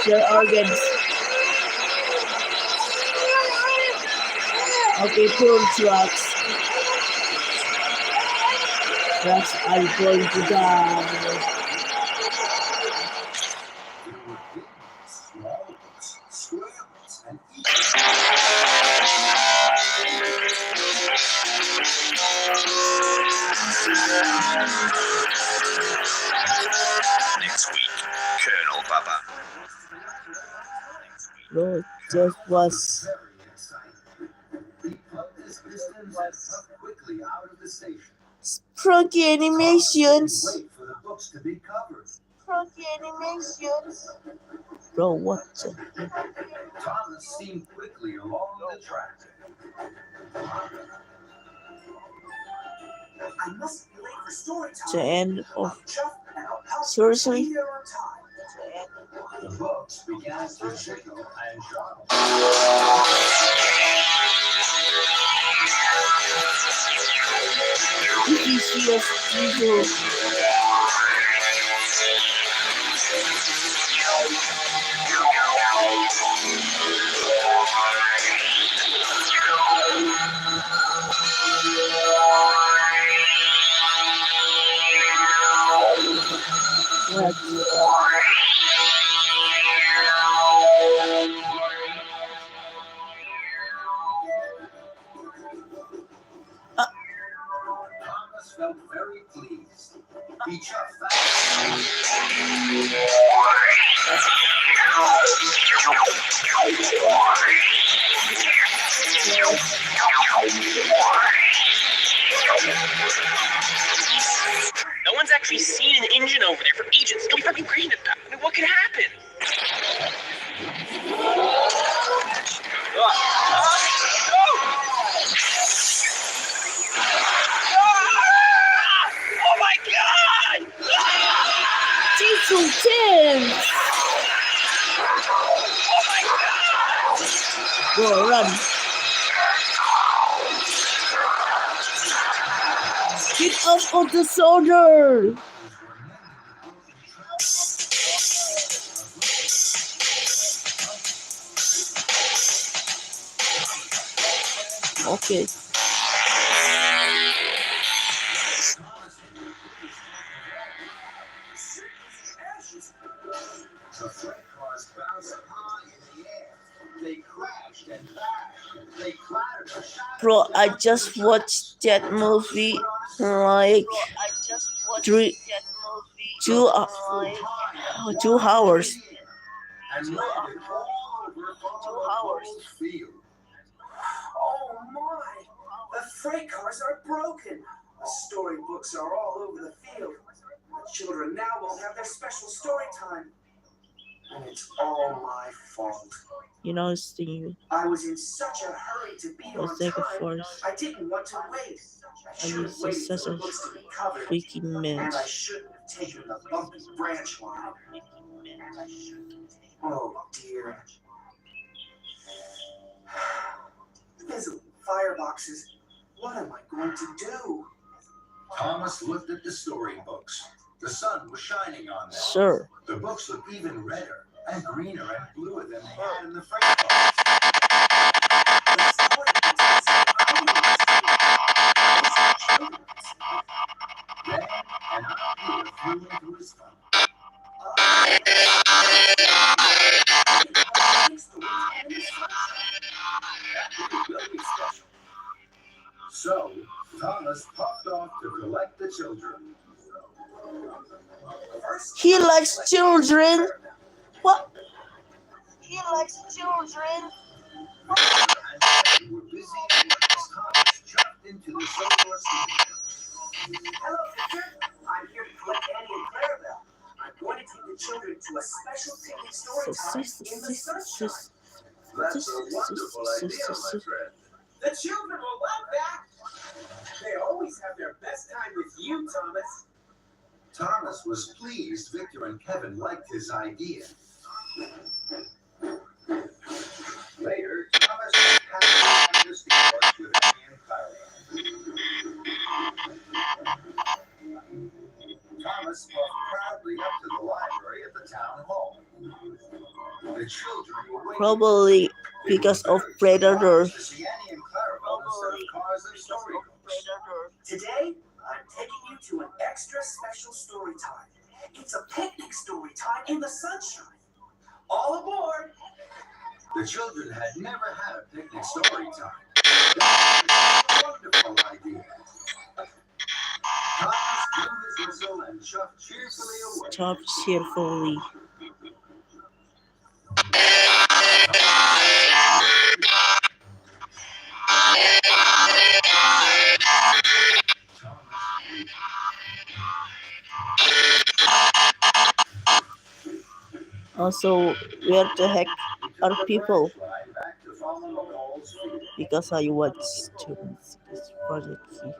Their organs. Okay, poor trucks. Trucks are going to die. Next week, Colonel Baba. Bro, just was Sprunky animations. Bro, what the? Thomas steamed quickly along the track. I must be late for story time. The end of Seriously? seriously? The books began to jiggle and joggle. If you see us people what? Thomas felt very pleased. He chucked fast. No one's actually seen an engine over there for ages. It'll be fucking great. I mean, what could happen? Oh my god! Diesel Tim! Oh my god! Go run. Get off of the Sodor! Okay. The freight cars bounced high in the air. They crashed and bashed. They clattered and shattered. Bro, I just watched that movie like 2 hours. And landed all over Farmer's field. Oh my! The freight cars are broken. The storybooks are all over the field. The children now won't have their special story time. And it's all my fault. You know, Steve. I was in such a hurry to be on Let's take a time. force. I didn't want to wait. I I should have used waited for such the a books to be covered. freaking And I minute. shouldn't have taken the bumpy branch line. Oh dear. Fizzling fireboxes. What am I going to do? Thomas looked at the storybooks. The sun was shining on them. Sir. The books looked even redder and greener and bluer than they had in the freight cars. The story contains valuables. Then an idea flew into his phone. That will be special. So Thomas puffed off to collect the children. He likes children. What? He likes children. We were busy as Thomas jumped into the Sodor Steamworks. Hello, Victor. I'm here to collect Annie and Clarabelle. I'm going to take the children to a special picnic story time in the sunshine. That's a wonderful idea, my friend. The children will love that. They always have their best time with you, Thomas. Thomas was pleased Victor and Kevin liked his idea. Later, Thomas passed the Steamworks with Annie and Clara. Thomas walked proudly up to the library at the town hall. The children were waiting. Probably because of predators. To see Annie and Clarabelle instead of cars and storybooks. Today, I'm taking you to an extra special story time. It's a picnic story time in the sunshine. All aboard! The children had never had a picnic story time. That was a wonderful idea. Thomas blew his whistle and chuffed cheerfully away. Stop cheerfully. Also, where the heck are people? Because I watched students this project. Here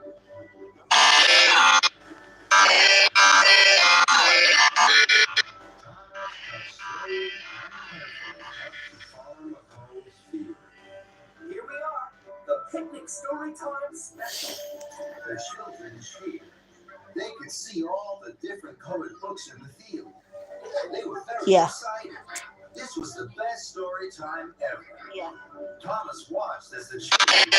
we are, the picnic story time special. The children cheered. They could see all the different colored books in the field. They were very excited. This was the best story time ever. Yeah. Thomas watched as the children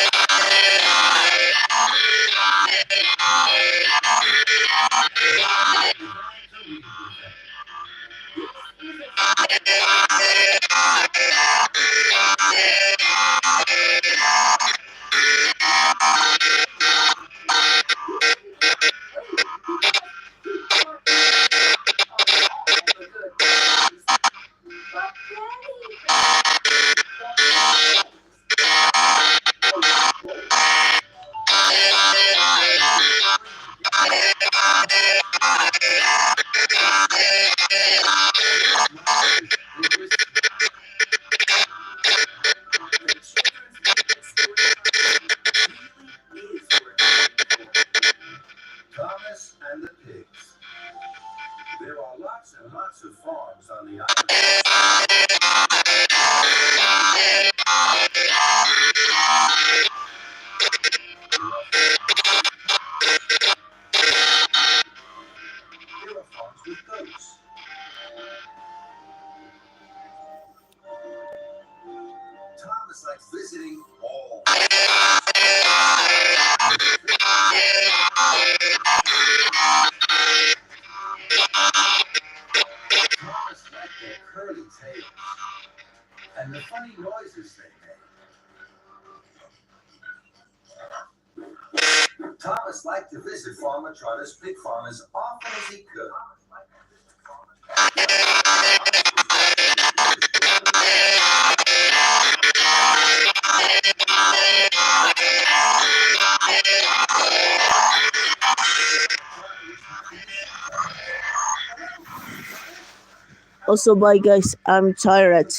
Thomas and the pigs. There are lots and lots of farms on the island. There are farms with goats. Thomas likes visiting all. Thomas liked their curly tails and the funny noises they made. Thomas liked to visit Farmer Trotter's pig farm as often as he could. Also, bye guys, I'm tired.